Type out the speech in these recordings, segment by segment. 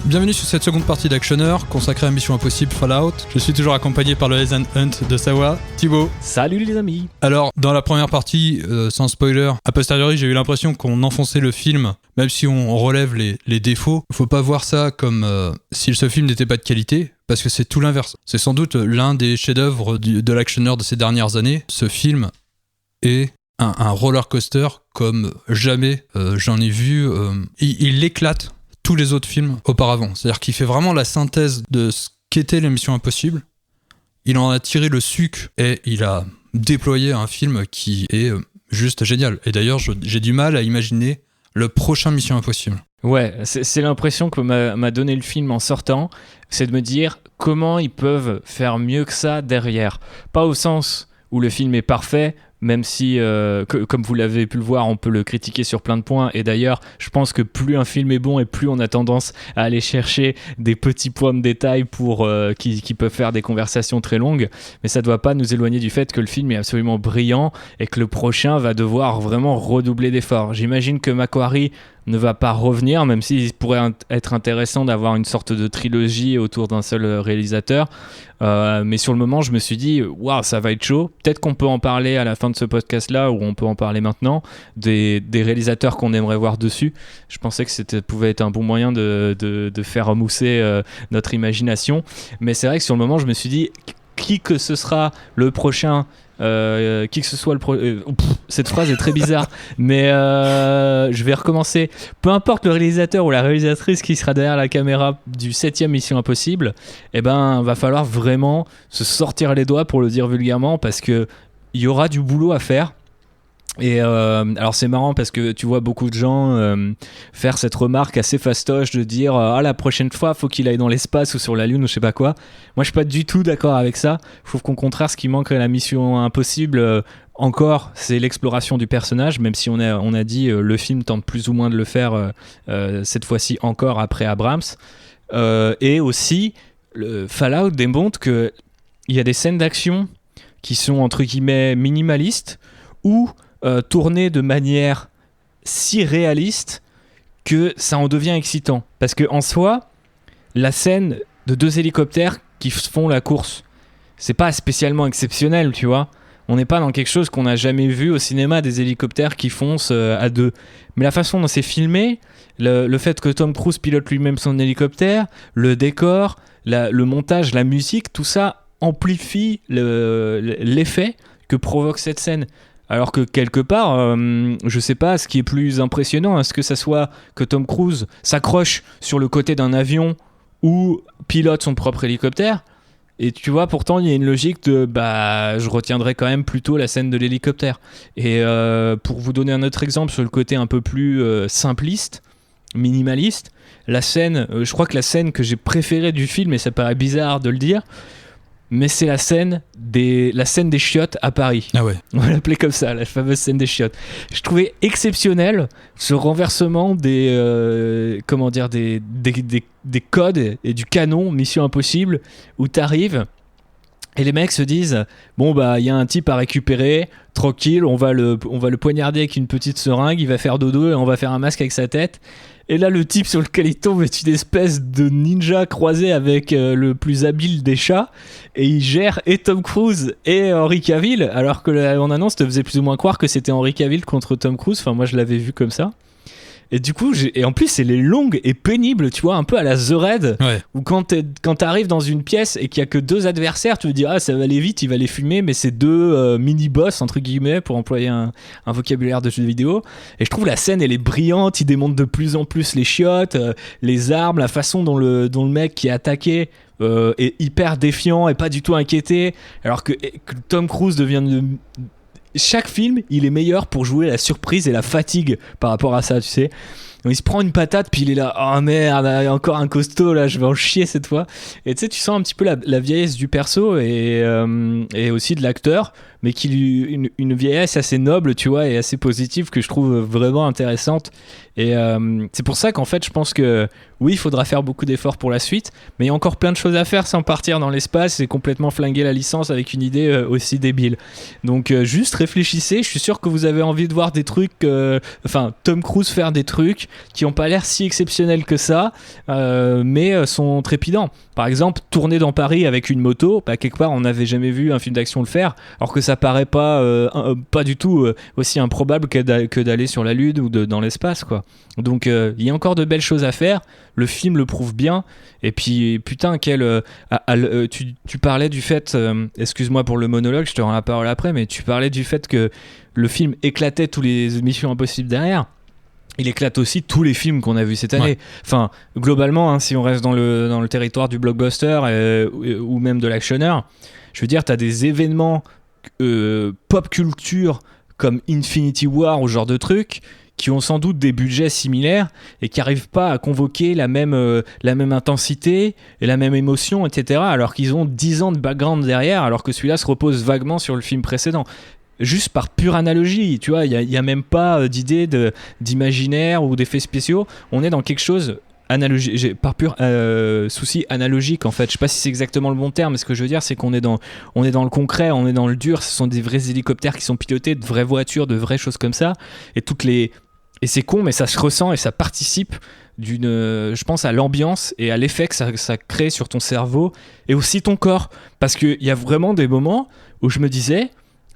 Bienvenue sur cette seconde partie d'Actionneur consacrée à Mission Impossible Fallout. Je suis toujours accompagné par le Ethan Hunt de Sawa, Thibaut. Salut les amis. Alors, dans la première partie, sans spoiler, a posteriori, j'ai eu l'impression qu'on enfonçait le film, même si on relève les défauts. Faut pas voir ça comme si ce film n'était pas de qualité, parce que c'est tout l'inverse. C'est sans doute l'un des chefs-d'œuvre de l'Actionneur de ces dernières années. Ce film est un roller coaster comme jamais j'en ai vu. Il éclate tous les autres films auparavant. C'est-à-dire qu'il fait vraiment la synthèse de ce qu'était les Missions Impossibles. Il en a tiré le sucre et il a déployé un film qui est juste génial. Et d'ailleurs, j'ai du mal à imaginer le prochain Mission Impossible. Ouais, c'est l'impression que m'a donné le film en sortant, c'est de me dire comment ils peuvent faire mieux que ça derrière. Pas au sens où le film est parfait, même si, comme vous l'avez pu le voir, on peut le critiquer sur plein de points. Et d'ailleurs, je pense que plus un film est bon et plus on a tendance à aller chercher des petits points de détail qui peuvent faire des conversations très longues. Mais ça ne doit pas nous éloigner du fait que le film est absolument brillant et que le prochain va devoir vraiment redoubler d'efforts. J'imagine que Macquarie ne va pas revenir, même s'il pourrait être intéressant d'avoir une sorte de trilogie autour d'un seul réalisateur. Mais sur le moment, je me suis dit, waouh, ça va être chaud. Peut-être qu'on peut en parler à la fin de ce podcast-là, ou on peut en parler maintenant, des réalisateurs qu'on aimerait voir dessus. Je pensais que ça pouvait être un bon moyen de faire mousser notre imagination. Mais c'est vrai que sur le moment, je me suis dit, qui que ce sera le prochain, qui que ce soit cette phrase est très bizarre, mais je vais recommencer. Peu importe le réalisateur ou la réalisatrice qui sera derrière la caméra du 7e Mission Impossible, va falloir vraiment se sortir les doigts, pour le dire vulgairement, parce que il y aura du boulot à faire. Et alors c'est marrant parce que tu vois beaucoup de gens faire cette remarque assez fastoche de dire la prochaine fois faut qu'il aille dans l'espace ou sur la lune ou je sais pas quoi. Moi je suis pas du tout d'accord avec ça. Je trouve qu'au contraire ce qui manque à la Mission Impossible encore, c'est l'exploration du personnage, même si on a dit le film tente plus ou moins de le faire cette fois-ci encore après Abrams. Et aussi le Fallout démontre qu'il y a des scènes d'action qui sont entre guillemets minimalistes ou tourné de manière si réaliste que ça en devient excitant. Parce qu'en soi, la scène de 2 hélicoptères qui font la course, c'est pas spécialement exceptionnel, tu vois. On n'est pas dans quelque chose qu'on n'a jamais vu au cinéma, des hélicoptères qui foncent à 2. Mais la façon dont c'est filmé, le fait que Tom Cruise pilote lui-même son hélicoptère, le décor, le montage, la musique, tout ça amplifie l'effet que provoque cette scène. Alors que quelque part, je sais pas, ce qui est plus impressionnant, est-ce que ça soit que Tom Cruise s'accroche sur le côté d'un avion ou pilote son propre hélicoptère. Et tu vois, pourtant, il y a une logique de je retiendrai quand même plutôt la scène de l'hélicoptère. Et pour vous donner un autre exemple sur le côté un peu plus simpliste, minimaliste, la scène, je crois que la scène que j'ai préférée du film, et ça paraît bizarre de le dire, mais c'est la scène des chiottes à Paris. Ah ouais. On va l'appeler comme ça, la fameuse scène des chiottes. Je trouvais exceptionnel ce renversement des codes et du canon Mission Impossible, où t'arrives et les mecs se disent il y a un type à récupérer, tranquille, on va le poignarder avec une petite seringue, il va faire dodo et on va faire un masque avec sa tête. Et là, le type sur lequel il tombe est une espèce de ninja croisé avec le plus habile des chats. Et il gère et Tom Cruise et Henry Cavill. Alors que en annonce te faisait plus ou moins croire que c'était Henry Cavill contre Tom Cruise. Enfin, moi, je l'avais vu comme ça. Et du coup, et en plus, c'est les longues et pénibles, tu vois, un peu à la The Raid, ouais. Où quand t'arrives dans une pièce et qu'il y a que 2 adversaires, tu veux dire, ça va aller vite, il va les fumer, mais c'est 2 mini-boss, entre guillemets, pour employer un vocabulaire de jeu vidéo. Et je trouve la scène, elle est brillante, il démonte de plus en plus les chiottes, les armes, la façon dont le mec qui est attaqué est hyper défiant et pas du tout inquiété, alors que Tom Cruise devient chaque film, il est meilleur pour jouer la surprise et la fatigue par rapport à ça, tu sais. Donc, il se prend une patate, puis il est là, oh merde, il y a encore un costaud là, je vais en chier cette fois. Et tu sais, tu sens un petit peu la vieillesse du perso et aussi de l'acteur, mais une vieillesse assez noble, tu vois, et assez positive que je trouve vraiment intéressante. Et c'est pour ça qu'en fait, je pense que oui, il faudra faire beaucoup d'efforts pour la suite, mais il y a encore plein de choses à faire sans partir dans l'espace et complètement flinguer la licence avec une idée aussi débile. Donc juste réfléchissez, je suis sûr que vous avez envie de voir des trucs, Tom Cruise faire des trucs, qui n'ont pas l'air si exceptionnels que ça, mais sont trépidants. Par exemple, tourner dans Paris avec une moto, quelque part on n'avait jamais vu un film d'action le faire, alors que ça paraît pas du tout aussi improbable que d'aller sur la Lune ou dans l'espace, quoi. Donc il y a encore de belles choses à faire, le film le prouve bien, et puis putain tu parlais du fait, excuse-moi pour le monologue, je te rends la parole après, mais tu parlais du fait que le film éclatait tous les Missions Impossibles derrière. Il éclate aussi tous les films qu'on a vus cette année. Ouais. Enfin, globalement, si on reste dans le territoire du blockbuster ou même de l'actionneur, je veux dire, t'as des événements pop culture comme Infinity War ou ce genre de trucs qui ont sans doute des budgets similaires et qui n'arrivent pas à convoquer la même intensité et la même émotion, etc. alors qu'ils ont 10 ans de background derrière, alors que celui-là se repose vaguement sur le film précédent. Juste par pure analogie, tu vois, il n'y a même pas d'idée d'imaginaire ou d'effets spéciaux. On est dans quelque chose par pur souci analogique, en fait. Je sais pas si c'est exactement le bon terme, mais ce que je veux dire, c'est qu'on est dans le concret, on est dans le dur. Ce sont des vrais hélicoptères qui sont pilotés, de vraies voitures, de vraies choses comme ça. Et c'est con, mais ça se ressent et ça participe je pense à l'ambiance et à l'effet que ça crée sur ton cerveau et aussi ton corps. Parce qu'il y a vraiment des moments où je me disais,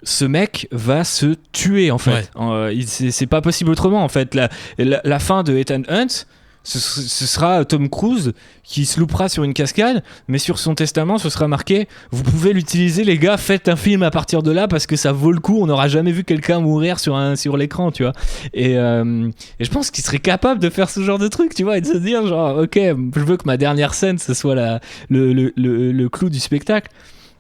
ce mec va se tuer, en fait. Ouais. C'est pas possible autrement, en fait. La fin de Ethan Hunt, ce sera Tom Cruise qui se loupera sur une cascade, mais sur son testament, ce sera marqué « Vous pouvez l'utiliser, les gars, faites un film à partir de là, parce que ça vaut le coup, on n'aura jamais vu quelqu'un mourir sur l'écran, tu vois. » Et je pense qu'il serait capable de faire ce genre de truc, tu vois, et de se dire genre « Ok, je veux que ma dernière scène, ce soit le clou du spectacle. »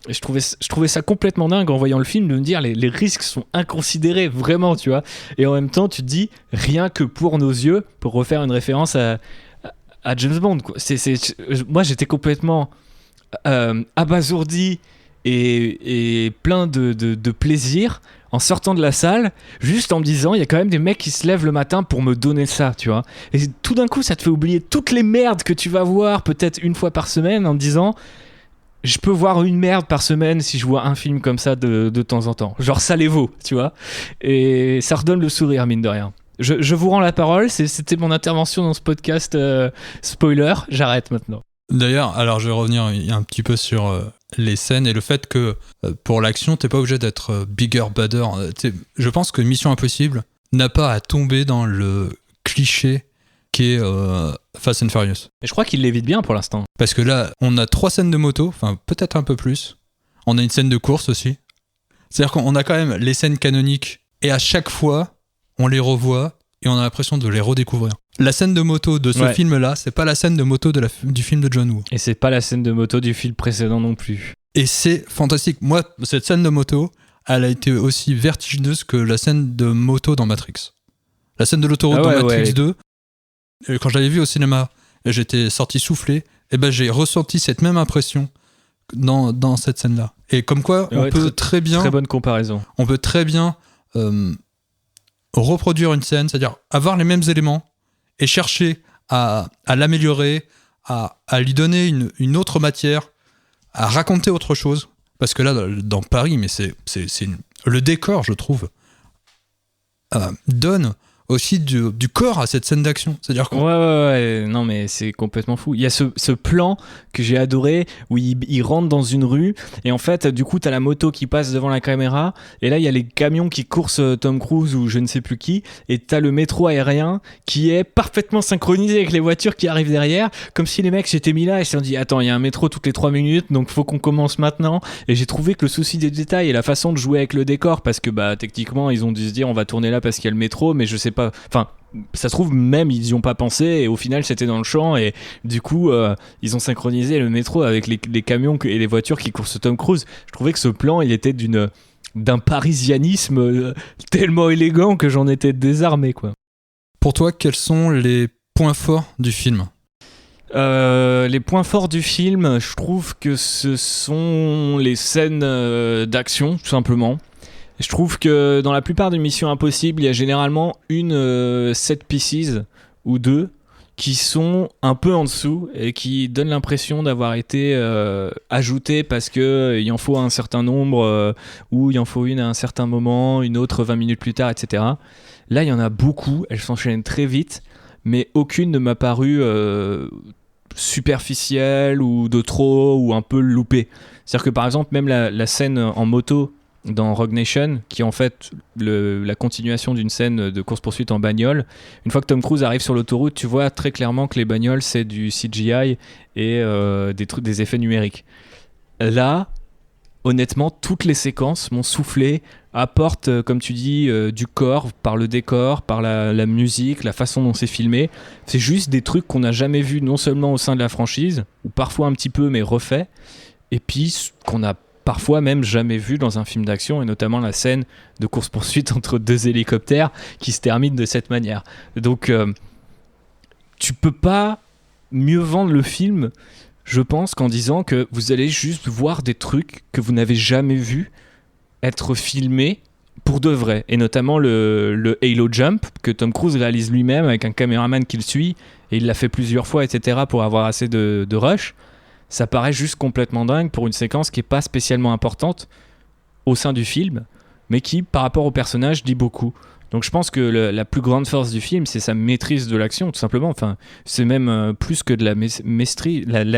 Et je trouvais ça complètement dingue en voyant le film de me dire les risques sont inconsidérés vraiment, tu vois, et en même temps tu te dis rien que pour nos yeux, pour refaire une référence à James Bond, quoi. Moi j'étais complètement abasourdi et plein de plaisir en sortant de la salle, juste en me disant il y a quand même des mecs qui se lèvent le matin pour me donner ça, tu vois, et tout d'un coup ça te fait oublier toutes les merdes que tu vas voir peut-être une fois par semaine en te disant je peux voir une merde par semaine si je vois un film comme ça de temps en temps. Genre ça les vaut, tu vois. Et ça redonne le sourire, mine de rien. Je vous rends la parole, c'était mon intervention dans ce podcast spoiler, j'arrête maintenant. D'ailleurs, alors je vais revenir un petit peu sur les scènes et le fait que pour l'action, t'es pas obligé d'être bigger, badder. Je pense que Mission Impossible n'a pas à tomber dans le cliché qui est Fast and Furious. Et je crois qu'il l'évite bien pour l'instant. Parce que là, on a 3 scènes de moto, enfin peut-être un peu plus. On a une scène de course aussi. C'est-à-dire qu'on a quand même les scènes canoniques et à chaque fois, on les revoit et on a l'impression de les redécouvrir. La scène de moto de ce film-là, c'est pas la scène de moto du film de John Woo. Et c'est pas la scène de moto du film précédent non plus. Et c'est fantastique. Moi, cette scène de moto, elle a été aussi vertigineuse que la scène de moto dans Matrix. La scène de l'autoroute dans Matrix 2, quand je l'avais vu au cinéma, j'étais sorti soufflé, et ben j'ai ressenti cette même impression dans cette scène-là. Et comme quoi, on peut très bien... Très bonne comparaison. On peut très bien reproduire une scène, c'est-à-dire avoir les mêmes éléments et chercher à l'améliorer, à lui donner une autre matière, à raconter autre chose. Parce que là, dans Paris, mais le décor, je trouve, donne aussi du corps à cette scène d'action. C'est-à-dire ouais, non mais c'est complètement fou. Il y a ce plan que j'ai adoré où il rentre dans une rue et en fait du coup t'as la moto qui passe devant la caméra et là il y a les camions qui coursent Tom Cruise ou je ne sais plus qui et t'as le métro aérien qui est parfaitement synchronisé avec les voitures qui arrivent derrière, comme si les mecs s'étaient mis là et se sont dit attends, il y a un métro toutes les 3 minutes donc faut qu'on commence maintenant. Et j'ai trouvé que le souci des détails et la façon de jouer avec le décor, parce que techniquement ils ont dû se dire on va tourner là parce qu'il y a le métro, mais je sais pas, enfin ça se trouve même ils y ont pas pensé et au final c'était dans le champ et du coup ils ont synchronisé le métro avec les camions et les voitures qui courent Tom Cruise. Je trouvais que ce plan il était d'un parisianisme tellement élégant que j'en étais désarmé, quoi. Pour toi, quels sont les points forts du film ? Les points forts du film, je trouve que ce sont les scènes d'action, tout simplement. Je trouve que dans la plupart des Missions Impossibles, il y a généralement une set pieces ou deux qui sont un peu en dessous et qui donnent l'impression d'avoir été ajoutées parce qu'il en faut un certain nombre ou il en faut une à un certain moment, une autre 20 minutes plus tard, etc. Là, il y en a beaucoup, elles s'enchaînent très vite, mais aucune ne m'a paru superficielle ou de trop ou un peu loupée. C'est-à-dire que par exemple, même la scène en moto dans Rogue Nation, qui est en fait la continuation d'une scène de course-poursuite en bagnole, une fois que Tom Cruise arrive sur l'autoroute, tu vois très clairement que les bagnoles, c'est du CGI et des effets numériques. Là, honnêtement, toutes les séquences m'ont soufflé, apportent, comme tu dis, du corps, par le décor, par la musique, la façon dont c'est filmé. C'est juste des trucs qu'on n'a jamais vus, non seulement au sein de la franchise, ou parfois un petit peu, mais refait, et puis qu'on a parfois même jamais vu dans un film d'action, et notamment la scène de course-poursuite entre deux hélicoptères qui se termine de cette manière. Donc, tu peux pas mieux vendre le film, je pense, qu'en disant que vous allez juste voir des trucs que vous n'avez jamais vus être filmés pour de vrai. Et notamment le Halo Jump, que Tom Cruise réalise lui-même avec un caméraman qui le suit, et il l'a fait plusieurs fois, etc., pour avoir assez de rush. Ça paraît juste complètement dingue pour une séquence qui n'est pas spécialement importante au sein du film, mais qui, par rapport au personnage, dit beaucoup. Donc je pense que la plus grande force du film, c'est sa maîtrise de l'action, tout simplement. Enfin, c'est même plus que de la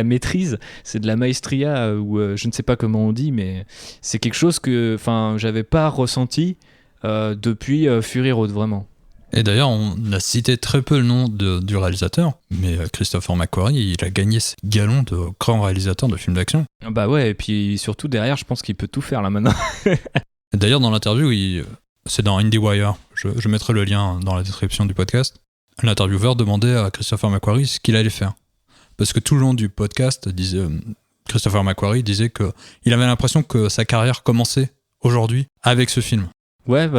maîtrise, c'est de la maestria, ou je ne sais pas comment on dit, mais c'est quelque chose que j'avais pas ressenti depuis Fury Road, vraiment. Et d'ailleurs, on a cité très peu le nom du réalisateur, mais Christopher McQuarrie, il a gagné ses galons de grand réalisateur de films d'action. Bah ouais, et puis surtout derrière, je pense qu'il peut tout faire là maintenant. Et d'ailleurs, dans l'interview, c'est dans IndieWire, je mettrai le lien dans la description du podcast, l'intervieweur demandait à Christopher McQuarrie ce qu'il allait faire. Parce que tout le long du podcast, Christopher McQuarrie disait qu'il avait l'impression que sa carrière commençait aujourd'hui avec ce film. Ouais,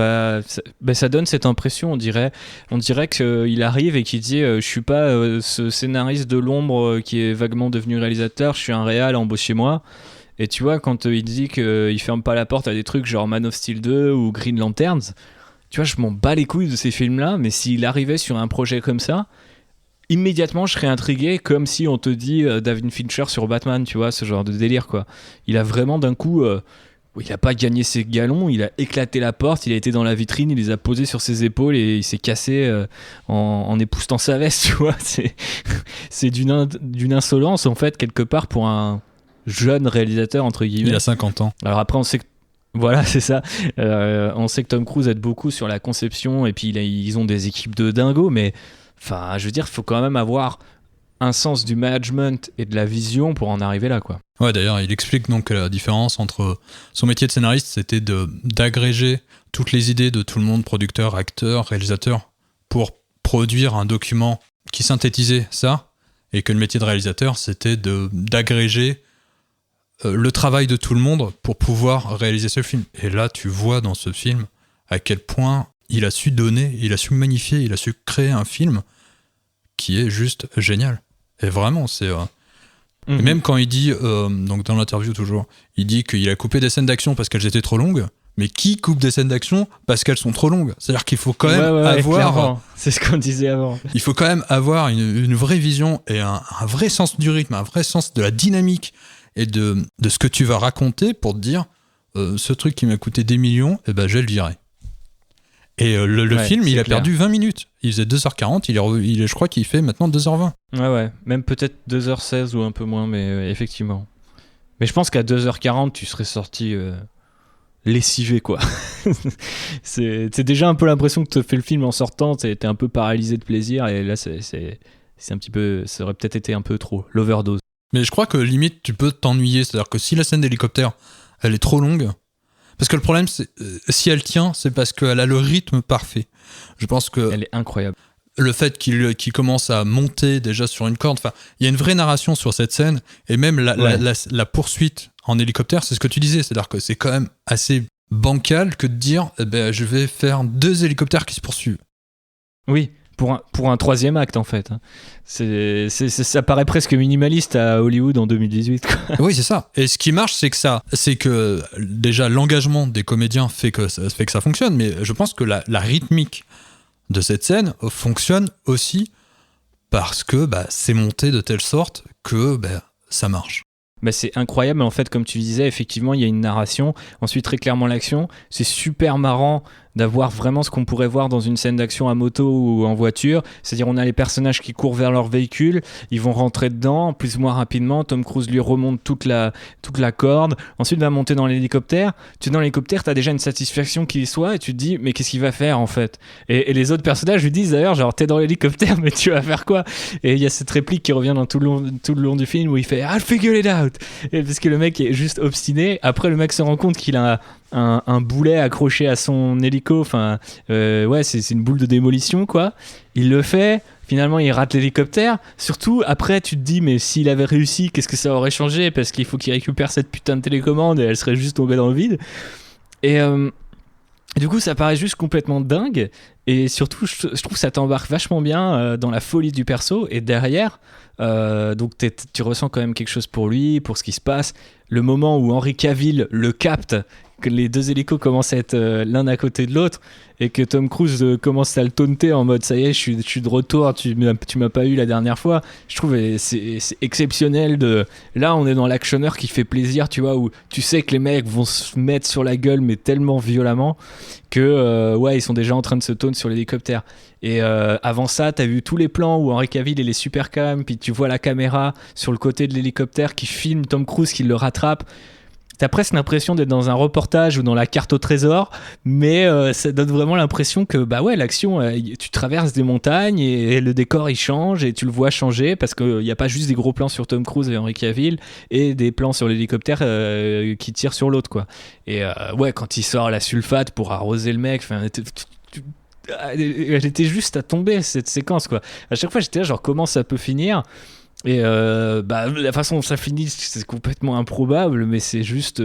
ça donne cette impression, on dirait qu'il arrive et qu'il dit je suis pas ce scénariste de l'ombre qui est vaguement devenu réalisateur, je suis un réal, embauchez-moi. Et tu vois, quand il dit qu'il ferme pas la porte à des trucs genre Man of Steel 2 ou Green Lanterns, tu vois, je m'en bats les couilles de ces films-là, mais s'il arrivait sur un projet comme ça, immédiatement je serais intrigué, comme si on te dit David Fincher sur Batman, tu vois, ce genre de délire, quoi. Il a vraiment d'un coup... il a pas gagné ses galons, il a éclaté la porte, il a été dans la vitrine, il les a posés sur ses épaules et il s'est cassé en époussetant sa veste, tu vois. C'est d'une insolence, en fait, quelque part, pour un jeune réalisateur, entre guillemets. Il a 50 ans. Alors après, on sait que... Voilà, c'est ça. On sait que Tom Cruise aide beaucoup sur la conception et puis ils ont des équipes de dingos, mais je veux dire, il faut quand même avoir un sens du management et de la vision pour en arriver là, quoi. Ouais, d'ailleurs, il explique donc que la différence entre son métier de scénariste, c'était d'agréger toutes les idées de tout le monde, producteur, acteur, réalisateur, pour produire un document qui synthétisait ça, et que le métier de réalisateur, c'était d'agréger le travail de tout le monde pour pouvoir réaliser ce film. Et là, tu vois dans ce film à quel point il a su donner, il a su magnifier, il a su créer un film qui est juste génial. Et vraiment, c'est... Et même quand il dit, donc dans l'interview toujours, il dit qu'il a coupé des scènes d'action parce qu'elles étaient trop longues, mais qui coupe des scènes d'action parce qu'elles sont trop longues ? C'est-à-dire qu'il faut quand même avoir... Clairement. C'est ce qu'on disait avant. Il faut quand même avoir une vraie vision et un vrai sens du rythme, un vrai sens de la dynamique et de ce que tu vas raconter pour te dire, ce truc qui m'a coûté des millions, je vais le virer. Et le film, il a perdu 20 minutes. Il faisait 2h40, je crois qu'il fait maintenant 2h20. Ouais, même peut-être 2h16 ou un peu moins, mais effectivement. Mais je pense qu'à 2h40, tu serais sorti lessivé, quoi. c'est déjà un peu l'impression que te fait le film en sortant, t'es un peu paralysé de plaisir, et là, c'est un petit peu... Ça aurait peut-être été un peu trop, l'overdose. Mais je crois que limite, tu peux t'ennuyer. C'est-à-dire que si la scène d'hélicoptère, elle est trop longue... Parce que le problème, c'est si elle tient, c'est parce qu'elle a le rythme parfait. Je pense que... Elle est incroyable. Le fait qu'il commence à monter déjà sur une corde, il y a une vraie narration sur cette scène, et même la poursuite en hélicoptère, c'est ce que tu disais, c'est-à-dire que c'est quand même assez bancal que de dire je vais faire 2 hélicoptères qui se poursuivent. Oui, pour un troisième acte, en fait. Ça paraît presque minimaliste à Hollywood en 2018, quoi. Oui, c'est ça. Et ce qui marche, c'est que déjà l'engagement des comédiens fait que ça fonctionne, mais je pense que la rythmique de cette scène fonctionne aussi parce que c'est monté de telle sorte que ça marche. C'est incroyable, mais en fait, comme tu disais, effectivement, il y a une narration. Ensuite, très clairement, l'action. C'est super marrant d'avoir vraiment ce qu'on pourrait voir dans une scène d'action à moto ou en voiture, c'est-à-dire on a les personnages qui courent vers leur véhicule, ils vont rentrer dedans plus ou moins rapidement, Tom Cruise lui remonte toute la corde, ensuite va monter dans l'hélicoptère, tu es dans l'hélicoptère, t'as déjà une satisfaction qui soit et tu te dis mais qu'est-ce qu'il va faire en fait, et les autres personnages lui disent d'ailleurs genre t'es dans l'hélicoptère mais tu vas faire quoi, et il y a cette réplique qui revient dans tout le long du film où il fait I'll figure it out, et parce que le mec est juste obstiné. Après le mec se rend compte qu'il a un boulet accroché à son hélico, enfin ouais c'est une boule de démolition quoi, il le fait, finalement il rate l'hélicoptère, surtout après tu te dis mais s'il avait réussi qu'est-ce que ça aurait changé, parce qu'il faut qu'il récupère cette putain de télécommande et elle serait juste tombée dans le vide, et du coup ça paraît juste complètement dingue, et surtout je trouve que ça t'embarque vachement bien dans la folie du perso, et derrière donc tu ressens quand même quelque chose pour lui, pour ce qui se passe, le moment où Henry Cavill le capte, que les deux hélicos commencent à être l'un à côté de l'autre, et que Tom Cruise commence à le taunter en mode ça y est je suis de retour, tu m'as pas eu la dernière fois. Je trouve c'est exceptionnel. Là on est dans l'actionneur qui fait plaisir, tu vois, où tu sais que les mecs vont se mettre sur la gueule mais tellement violemment que ouais ils sont déjà en train de se taunt sur l'hélicoptère. Et avant ça t'as vu tous les plans où Henry Cavill il est super calme, puis tu vois la caméra sur le côté de l'hélicoptère qui filme Tom Cruise qui le rattrape. T'as presque l'impression d'être dans un reportage ou dans la carte au trésor, mais ça donne vraiment l'impression que bah ouais, l'action, tu traverses des montagnes et le décor il change et tu le vois changer, parce qu'il n'y a pas juste des gros plans sur Tom Cruise et Henry Cavill et des plans sur l'hélicoptère qui tirent sur l'autre quoi. Et ouais, quand il sort la sulfate pour arroser le mec, elle était juste à tomber cette séquence quoi. À chaque fois j'étais là genre comment ça peut finir. Et la façon dont ça finit c'est complètement improbable, mais c'est juste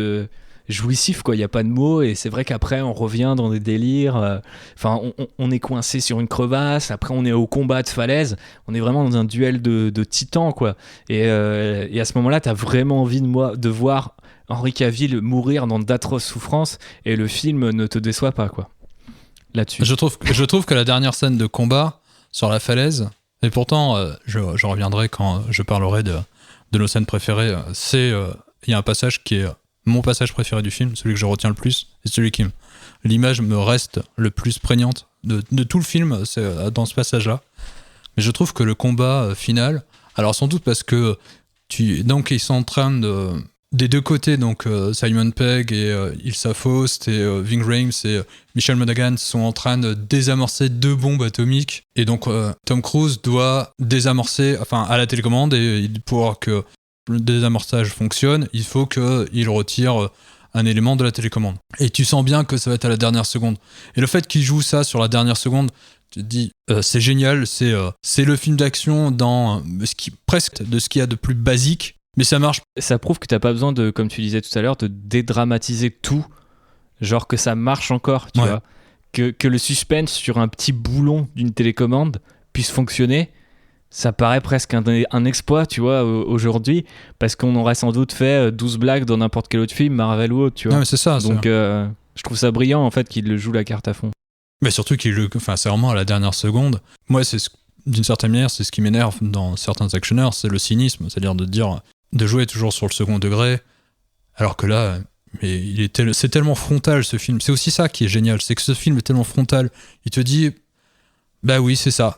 jouissif quoi, il n'y a pas de mots, et c'est vrai qu'après on revient dans des délires, on est coincé sur une crevasse, après on est au combat de falaise, on est vraiment dans un duel de titans quoi, et à ce moment là t'as vraiment envie de voir Henry Cavill mourir dans d'atroces souffrances, et le film ne te déçoit pas quoi là-dessus. Je trouve que la dernière scène de combat sur la falaise, et pourtant, je reviendrai quand je parlerai de nos scènes préférées. Il y a un passage qui est mon passage préféré du film, celui que je retiens le plus, et celui qui l'image me reste le plus prégnante de tout le film, c'est dans ce passage-là. Mais je trouve que le combat final, alors sans doute parce que donc ils sont en train des deux côtés, donc Simon Pegg et Ilsa Faust et Ving Rhames et Michelle Monaghan sont en train de désamorcer 2 bombes atomiques, et donc Tom Cruise doit désamorcer, enfin à la télécommande, et pour que le désamorçage fonctionne, il faut qu'il retire un élément de la télécommande. Et tu sens bien que ça va être à la dernière seconde. Et le fait qu'il joue ça sur la dernière seconde, tu te dis c'est génial, c'est le film d'action dans presque de ce qu'il y a de plus basique. Mais ça marche. Ça prouve que t'as pas besoin de, comme tu disais tout à l'heure, de dédramatiser tout. Genre que ça marche encore, tu vois. Que le suspense sur un petit boulon d'une télécommande puisse fonctionner, ça paraît presque un exploit, tu vois, aujourd'hui. Parce qu'on aurait sans doute fait 12 blagues dans n'importe quel autre film, Marvel ou autre, tu vois. Non, mais c'est ça. Donc je trouve ça brillant, en fait, qu'il le joue la carte à fond. Mais surtout c'est vraiment à la dernière seconde. Moi, d'une certaine manière, c'est ce qui m'énerve dans certains actionneurs, c'est le cynisme. C'est-à-dire de jouer toujours sur le second degré, alors que là, mais c'est tellement frontal ce film. C'est aussi ça qui est génial, c'est que ce film est tellement frontal. Il te dit, bah oui, c'est ça.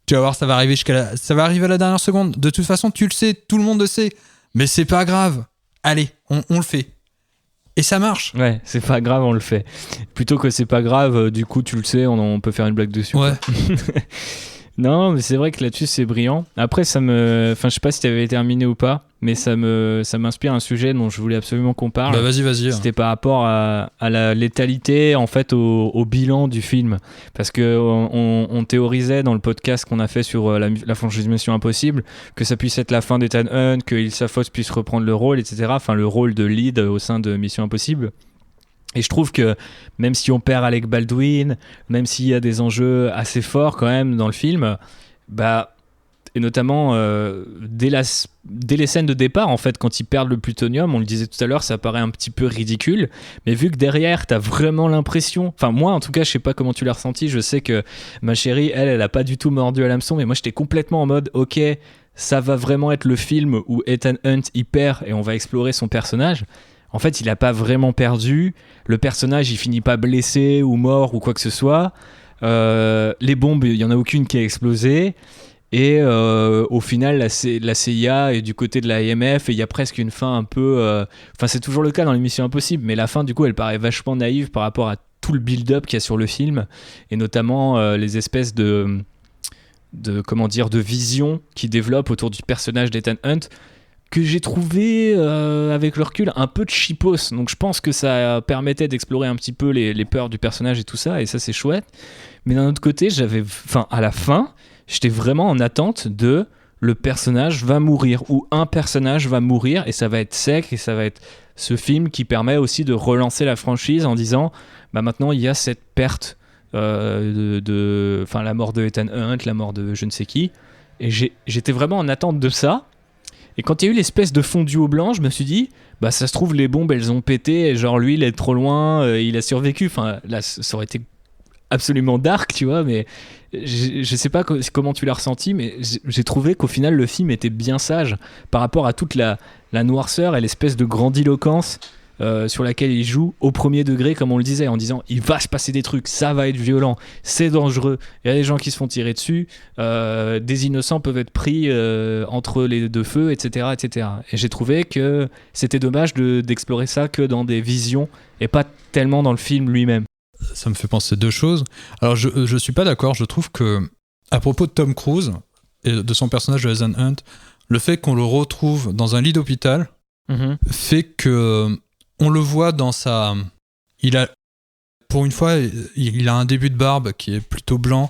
Tu vas voir, ça va arriver à la dernière seconde. De toute façon, tu le sais, tout le monde le sait, mais c'est pas grave. Allez, on le fait. Et ça marche. Ouais, c'est pas grave, on le fait. Plutôt que c'est pas grave, du coup, tu le sais, on peut faire une blague dessus. Ouais. Non, mais c'est vrai que là-dessus, c'est brillant. Après, je sais pas si tu avais terminé ou pas, mais ça m'inspire un sujet dont je voulais absolument qu'on parle. Bah vas-y. C'était par rapport à la létalité, en fait, au bilan du film. Parce que on théorisait dans le podcast qu'on a fait sur la franchise Mission Impossible que ça puisse être la fin d'Ethan Hunt, que Ilsa Faust puisse reprendre le rôle, etc. Enfin, le rôle de lead au sein de Mission Impossible. Et je trouve que même si on perd Alec Baldwin, même s'il y a des enjeux assez forts quand même dans le film, et notamment dès les scènes de départ, en fait, quand ils perdent le plutonium, on le disait tout à l'heure, ça paraît un petit peu ridicule, mais vu que derrière, t'as vraiment l'impression, enfin moi en tout cas, je sais pas comment tu l'as ressenti, je sais que ma chérie, elle a pas du tout mordu à l'hameçon, mais moi j'étais complètement en mode, ok, ça va vraiment être le film où Ethan Hunt y perd et on va explorer son personnage. en fait, il a pas vraiment perdu. Le personnage, il finit pas blessé ou mort ou quoi que ce soit. Les bombes, il y en a aucune qui a explosé. Et au final, la CIA est du côté de la IMF et il y a presque une fin un peu... Enfin, c'est toujours le cas dans les Missions Impossibles, mais la fin, du coup, elle paraît vachement naïve par rapport à tout le build-up qu'il y a sur le film, et notamment les espèces de vision qui développent autour du personnage d'Ethan Hunt, que j'ai trouvé, avec le recul, un peu cheapos. Donc je pense que ça permettait d'explorer un petit peu les peurs du personnage et tout ça, et ça c'est chouette. Mais d'un autre côté, à la fin, j'étais vraiment en attente de le personnage va mourir, ou un personnage va mourir, et ça va être sec, et ça va être ce film qui permet aussi de relancer la franchise en disant, bah maintenant il y a cette perte la mort de Ethan Hunt, la mort de je ne sais qui, et j'étais vraiment en attente de ça. Et quand il y a eu l'espèce de fondu au blanc, je me suis dit, bah ça se trouve les bombes elles ont pété, et genre lui il est trop loin, il a survécu. Enfin là ça aurait été absolument dark, tu vois, mais je sais pas comment tu l'as ressenti, mais j'ai trouvé qu'au final le film était bien sage par rapport à toute la noirceur et l'espèce de grandiloquence sur laquelle il joue au premier degré, comme on le disait, en disant il va se passer des trucs, ça va être violent, c'est dangereux, il y a des gens qui se font tirer dessus, des innocents peuvent être pris entre les deux feux, etc., etc. Et j'ai trouvé que c'était dommage d'explorer ça que dans des visions et pas tellement dans le film lui-même. Ça me fait penser deux choses. Alors je suis pas d'accord, je trouve que à propos de Tom Cruise et de son personnage de Ethan Hunt, le fait qu'on le retrouve dans un lit d'hôpital fait que on le voit dans sa... Pour une fois, il a un début de barbe qui est plutôt blanc.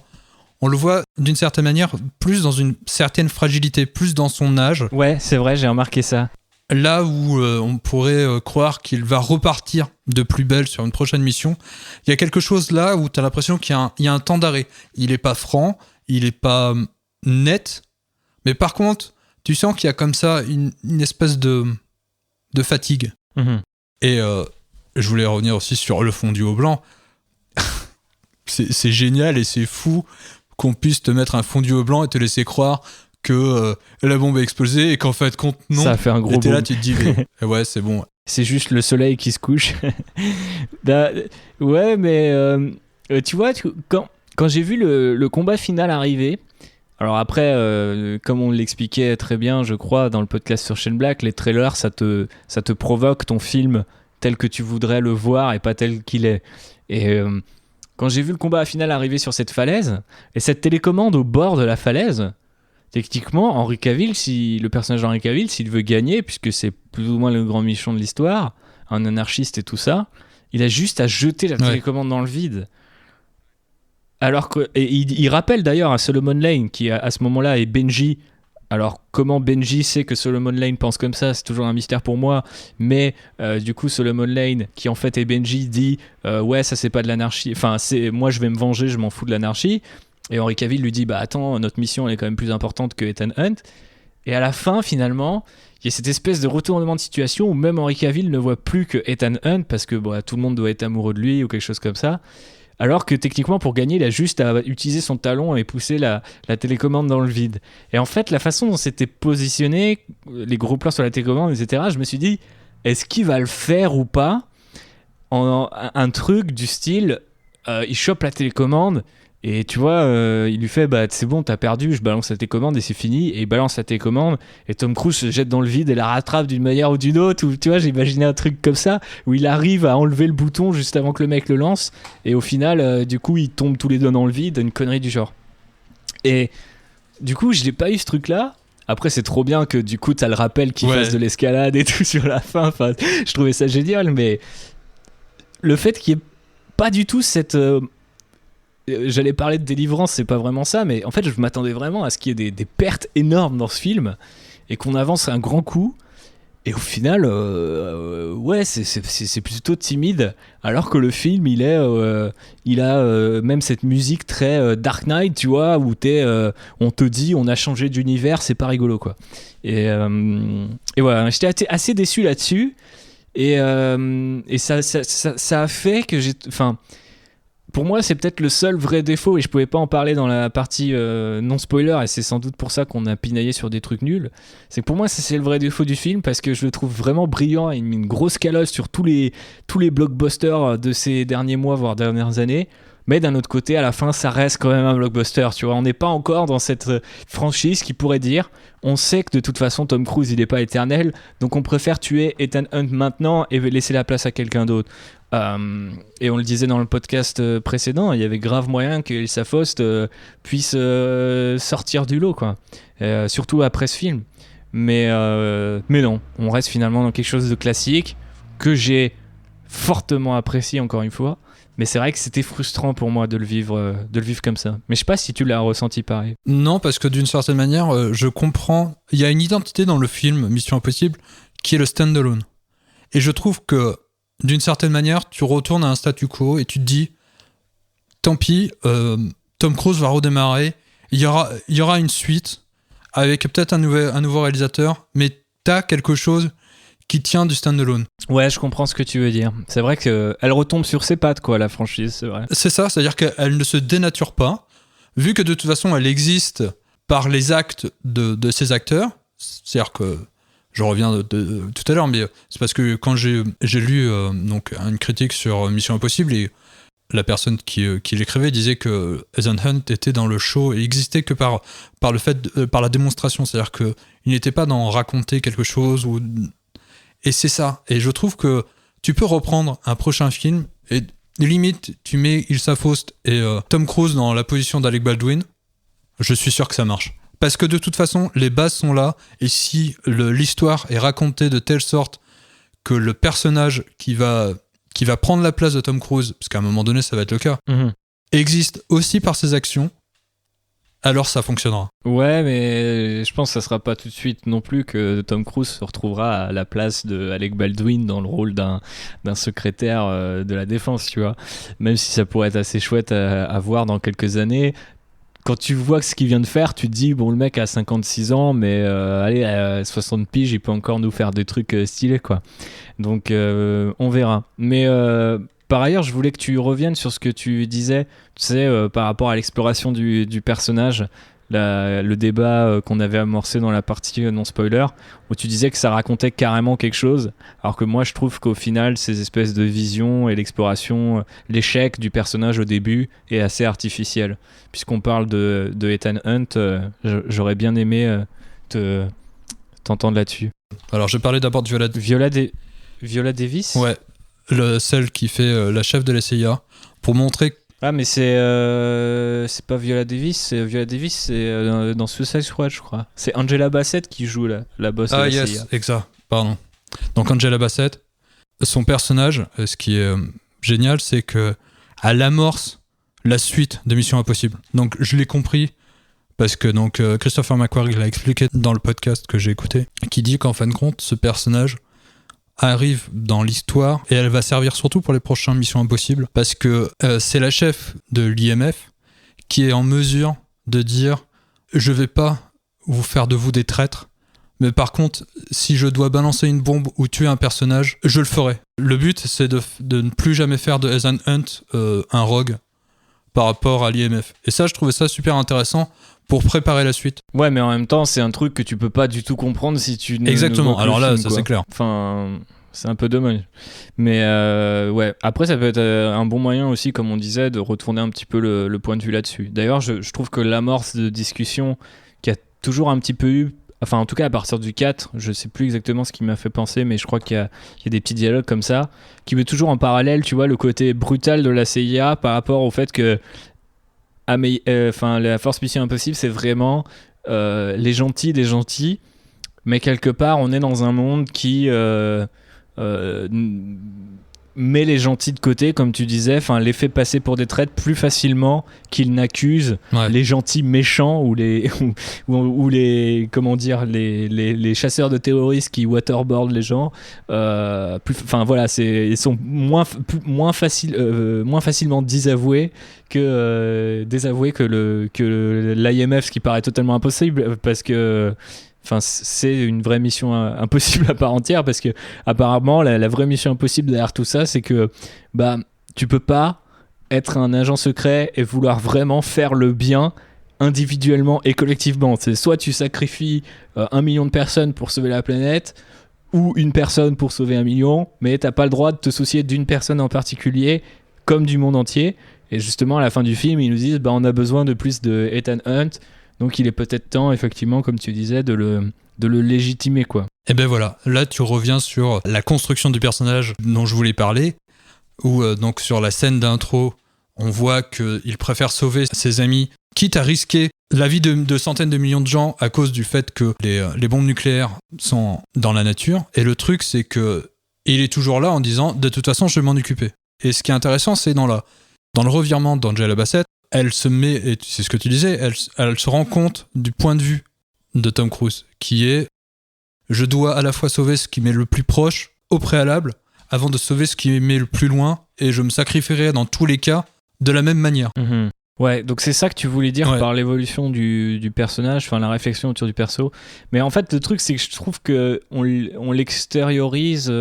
On le voit d'une certaine manière plus dans une certaine fragilité, plus dans son âge. Ouais, c'est vrai, j'ai remarqué ça. Là où on pourrait croire qu'il va repartir de plus belle sur une prochaine mission, il y a quelque chose là où tu as l'impression qu'il y a un temps d'arrêt. Il n'est pas franc, il n'est pas net, mais par contre, tu sens qu'il y a comme ça une espèce de fatigue. Et je voulais revenir aussi sur le fondu au blanc. c'est génial et c'est fou qu'on puisse te mettre un fondu au blanc et te laisser croire que la bombe a explosé et qu'en fait, non. Ça a fait un gros et t'es boom. là, tu te dis, mais, ouais, c'est bon. C'est juste le soleil qui se couche. Ouais, mais tu vois, quand j'ai vu le combat final arriver, alors après, comme on l'expliquait très bien, je crois, dans le podcast sur Shane Black, les trailers, ça te provoque ton film tel que tu voudrais le voir et pas tel qu'il est. Et quand j'ai vu le combat final arriver sur cette falaise, et cette télécommande au bord de la falaise, techniquement, Henry Cavill, le personnage d'Henry Cavill, s'il veut gagner, puisque c'est plus ou moins le grand méchant de l'histoire, un anarchiste et tout ça, il a juste à jeter la télécommande dans le vide. Alors que, et il rappelle d'ailleurs à Solomon Lane, qui à ce moment-là est Benji. Alors comment Benji sait que Solomon Lane pense comme ça, c'est toujours un mystère pour moi, mais du coup Solomon Lane, qui en fait est Benji, dit ouais, ça c'est pas de l'anarchie, enfin moi je vais me venger, je m'en fous de l'anarchie. Et Henry Cavill lui dit bah attends, notre mission elle est quand même plus importante que Ethan Hunt. Et à la fin finalement il y a cette espèce de retournement de situation où même Henry Cavill ne voit plus que Ethan Hunt parce que tout le monde doit être amoureux de lui ou quelque chose comme ça, alors que techniquement pour gagner il a juste à utiliser son talon et pousser la télécommande dans le vide. Et en fait la façon dont c'était positionné, les gros plans sur la télécommande, etc., je me suis dit est-ce qu'il va le faire ou pas, en un truc du style il chope la télécommande et tu vois, il lui fait bah c'est bon, t'as perdu, je balance la télécommande et c'est fini, et il balance la télécommande et Tom Cruise se jette dans le vide et la rattrape d'une manière ou d'une autre, ou tu vois, j'ai imaginé un truc comme ça où il arrive à enlever le bouton juste avant que le mec le lance, et au final du coup ils tombent tous les deux dans le vide, une connerie du genre. Et du coup je n'ai pas eu ce truc là. Après c'est trop bien que du coup t'as le rappel qu'il fasse de l'escalade et tout sur la fin, enfin, je trouvais ça génial, mais le fait qu'il n'y ait pas du tout cette... j'allais parler de délivrance, c'est pas vraiment ça, mais en fait je m'attendais vraiment à ce qu'il y ait des pertes énormes dans ce film et qu'on avance un grand coup, et au final ouais c'est plutôt timide, alors que le film il a même cette musique très Dark Knight, tu vois, où on te dit on a changé d'univers, c'est pas rigolo quoi. Et voilà, j'étais assez déçu là-dessus, et ça a fait que pour moi, c'est peut-être le seul vrai défaut, et je pouvais pas en parler dans la partie non spoiler, et c'est sans doute pour ça qu'on a pinaillé sur des trucs nuls. C'est que pour moi, c'est le vrai défaut du film, parce que je le trouve vraiment brillant, et une grosse calotte sur tous les blockbusters de ces derniers mois, voire dernières années. Mais d'un autre côté, à la fin, ça reste quand même un blockbuster, tu vois. On n'est pas encore dans cette franchise qui pourrait dire, on sait que de toute façon, Tom Cruise, il n'est pas éternel, donc on préfère tuer Ethan Hunt maintenant et laisser la place à quelqu'un d'autre. Et on le disait dans le podcast précédent, il y avait grave moyen que Elsa Faust puisse sortir du lot, quoi. Surtout après ce film. Mais non, on reste finalement dans quelque chose de classique que j'ai fortement apprécié, encore une fois. Mais c'est vrai que c'était frustrant pour moi de le vivre comme ça. Mais je sais pas si tu l'as ressenti pareil. Non, parce que d'une certaine manière, je comprends. Il y a une identité dans le film Mission Impossible qui est le stand-alone. Et je trouve que d'une certaine manière, tu retournes à un statu quo et tu te dis, tant pis, Tom Cruise va redémarrer. Il y aura une suite avec peut-être un nouveau réalisateur, mais t'as quelque chose qui tient du stand-alone. Ouais, je comprends ce que tu veux dire. C'est vrai qu'elle retombe sur ses pattes, quoi, la franchise, c'est vrai. C'est ça, c'est-à-dire qu'elle ne se dénature pas, vu que de toute façon, elle existe par les actes de ses acteurs. C'est-à-dire que, je reviens de tout à l'heure, mais c'est parce que quand j'ai lu donc une critique sur Mission Impossible, et la personne qui l'écrivait disait que Ethan Hunt était dans le show et existait que par le fait, par la démonstration. C'est-à-dire qu'il n'était pas dans raconter quelque chose ou... Et c'est ça. Et je trouve que tu peux reprendre un prochain film et limite, tu mets Ilsa Faust et Tom Cruise dans la position d'Alec Baldwin. Je suis sûr que ça marche. Parce que de toute façon, les bases sont là. Et si l'histoire est racontée de telle sorte que le personnage qui va prendre la place de Tom Cruise, parce qu'à un moment donné, ça va être le cas, existe aussi par ses actions, alors ça fonctionnera. Ouais, mais je pense que ça sera pas tout de suite non plus que Tom Cruise se retrouvera à la place de Alec Baldwin dans le rôle d'un secrétaire de la défense, tu vois. Même si ça pourrait être assez chouette à voir dans quelques années. Quand tu vois ce qu'il vient de faire, tu te dis, bon, le mec a 56 ans, mais allez, à 60 piges, il peut encore nous faire des trucs stylés, quoi. Donc, on verra. Mais... par ailleurs, je voulais que tu reviennes sur ce que tu disais, tu sais, par rapport à l'exploration du personnage, le débat qu'on avait amorcé dans la partie non-spoiler, où tu disais que ça racontait carrément quelque chose, alors que moi je trouve qu'au final, ces espèces de visions et l'exploration, l'échec du personnage au début est assez artificiel. Puisqu'on parle de Ethan Hunt, j'aurais bien aimé t'entendre là-dessus. Alors, je parlais d'abord de Viola Davis ? Ouais. Celle qui fait la chef de la CIA, pour montrer... Ah, mais c'est pas Viola Davis, Viola Davis, c'est dans Suicide Squad, je crois. C'est Angela Bassett qui joue la boss de la CIA. Ah, yes, exact, pardon. Donc Angela Bassett, son personnage, ce qui est génial, c'est qu'elle amorce la suite de Mission Impossible. Donc je l'ai compris, parce que donc, Christopher McQuarrie l'a expliqué dans le podcast que j'ai écouté, qui dit qu'en fin de compte, ce personnage arrive dans l'histoire et elle va servir surtout pour les prochaines Missions Impossibles, parce que c'est la chef de l'IMF qui est en mesure de dire, je vais pas vous faire de vous des traîtres, mais par contre, si je dois balancer une bombe ou tuer un personnage, je le ferai. Le but, c'est de ne plus jamais faire de Ethan Hunt un rogue par rapport à l'IMF. Et ça, je trouvais ça super intéressant pour préparer la suite. Ouais, mais en même temps, c'est un truc que tu peux pas du tout comprendre si tu ne... Exactement, alors là, ça c'est clair. Enfin, c'est un peu dommage. Mais ouais, après, ça peut être un bon moyen aussi, comme on disait, de retourner un petit peu le point de vue là-dessus. D'ailleurs, je trouve que l'amorce de discussion qui a toujours un petit peu eu, enfin en tout cas à partir du 4, je sais plus exactement ce qui m'a fait penser, mais je crois qu'il y a des petits dialogues comme ça, qui met toujours en parallèle, tu vois, le côté brutal de la CIA par rapport au fait que la Force Mission Impossible, c'est vraiment les gentils des gentils, mais quelque part on est dans un monde qui met les gentils de côté, comme tu disais, enfin les fait passer pour des traîtres plus facilement qu'ils n'accusent les gentils méchants ou les comment dire, les chasseurs de terroristes qui waterboardent les gens. Enfin voilà, ils sont moins facilement désavoués que l'IMF, ce qui paraît totalement impossible, parce que enfin, c'est une vraie mission impossible à part entière, parce que apparemment la vraie mission impossible derrière tout ça, c'est que tu peux pas être un agent secret et vouloir vraiment faire le bien individuellement et collectivement. C'est soit tu sacrifies 1 million de personnes pour sauver la planète, ou une personne pour sauver 1 million, mais t'as pas le droit de te soucier d'une personne en particulier, comme du monde entier. Et justement, à la fin du film, ils nous disent on a besoin de plus de Ethan Hunt, donc il est peut-être temps, effectivement, comme tu disais, de le légitimer, quoi. Et ben voilà, là tu reviens sur la construction du personnage dont je voulais parler, où donc sur la scène d'intro, on voit qu'il préfère sauver ses amis, quitte à risquer la vie de centaines de millions de gens à cause du fait que les bombes nucléaires sont dans la nature. Et le truc, c'est que il est toujours là en disant de toute façon, je vais m'en occuper. Et ce qui est intéressant, c'est dans le revirement d'Angela Bassett, elle se met, et c'est ce que tu disais, elle se rend compte du point de vue de Tom Cruise, qui est je dois à la fois sauver ce qui m'est le plus proche au préalable avant de sauver ce qui m'est le plus loin, et je me sacrifierai dans tous les cas de la même manière. Mmh. Ouais, donc c'est ça que tu voulais dire Ouais. par l'évolution du personnage, enfin la réflexion autour du perso. Mais en fait, le truc, c'est que je trouve qu'on l'extériorise,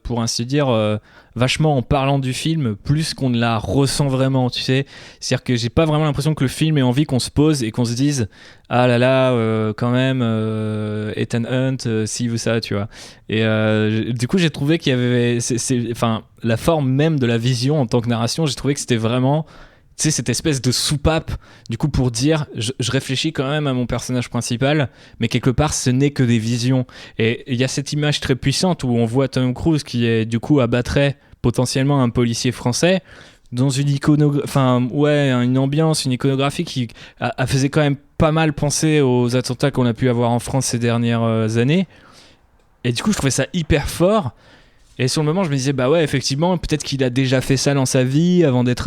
pour ainsi dire, vachement en parlant du film, plus qu'on ne la ressent vraiment, tu sais. C'est-à-dire que j'ai pas vraiment l'impression que le film ait envie qu'on se pose et qu'on se dise « Ah là là, quand même, Ethan Hunt, s'il veut ça, tu vois. » Et du coup, j'ai trouvé qu'il y avait... Enfin, la forme même de la vision en tant que narration, j'ai trouvé que c'était vraiment... Tu sais, cette espèce de soupape, du coup, pour dire, je réfléchis quand même à mon personnage principal, mais quelque part, ce n'est que des visions. Et il y a cette image très puissante où on voit Tom Cruise qui, est, du coup, abattrait potentiellement un policier français dans une une ambiance, une iconographie qui faisait quand même pas mal penser aux attentats qu'on a pu avoir en France ces dernières années. Et du coup, je trouvais ça hyper fort. Et sur le moment, je me disais, bah ouais, effectivement, peut-être qu'il a déjà fait ça dans sa vie avant d'être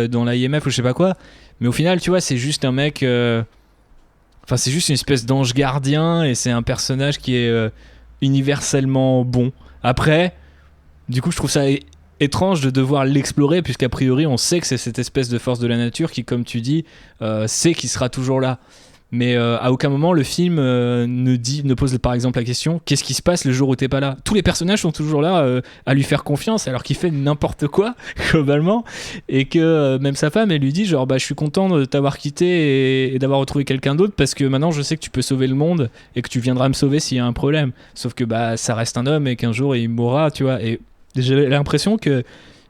dans l'IMF ou je sais pas quoi. Mais au final, tu vois, c'est juste un mec. Enfin, c'est juste une espèce d'ange gardien et c'est un personnage qui est universellement bon. Après, du coup, je trouve ça étrange de devoir l'explorer, puisqu'a priori, on sait que c'est cette espèce de force de la nature qui, comme tu dis, sait qu'il sera toujours là. Mais à aucun moment le film ne pose par exemple la question qu'est-ce qui se passe le jour où t'es pas là. Tous les personnages sont toujours là à lui faire confiance alors qu'il fait n'importe quoi globalement, et que même sa femme elle lui dit genre bah je suis content de t'avoir quitté et d'avoir retrouvé quelqu'un d'autre parce que maintenant je sais que tu peux sauver le monde et que tu viendras me sauver s'il y a un problème. Sauf que bah ça reste un homme et qu'un jour il mourra, tu vois. Et j'ai l'impression que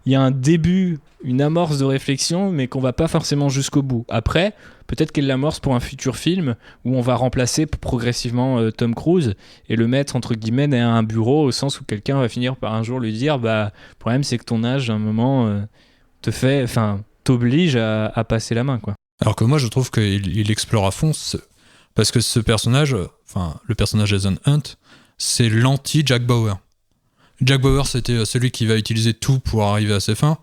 il y a un début, une amorce de réflexion, mais qu'on va pas forcément jusqu'au bout. Après, peut-être qu'elle l'amorce pour un futur film où on va remplacer progressivement Tom Cruise et le mettre entre guillemets derrière un bureau, au sens où quelqu'un va finir par un jour lui dire bah le problème c'est que ton âge à un moment t'oblige à passer la main, quoi. Alors que moi je trouve qu'il explore à fond parce que ce personnage, le personnage Ethan Hunt, c'est l'anti-Jack Bauer. Jack Bauer, c'était celui qui va utiliser tout pour arriver à ses fins,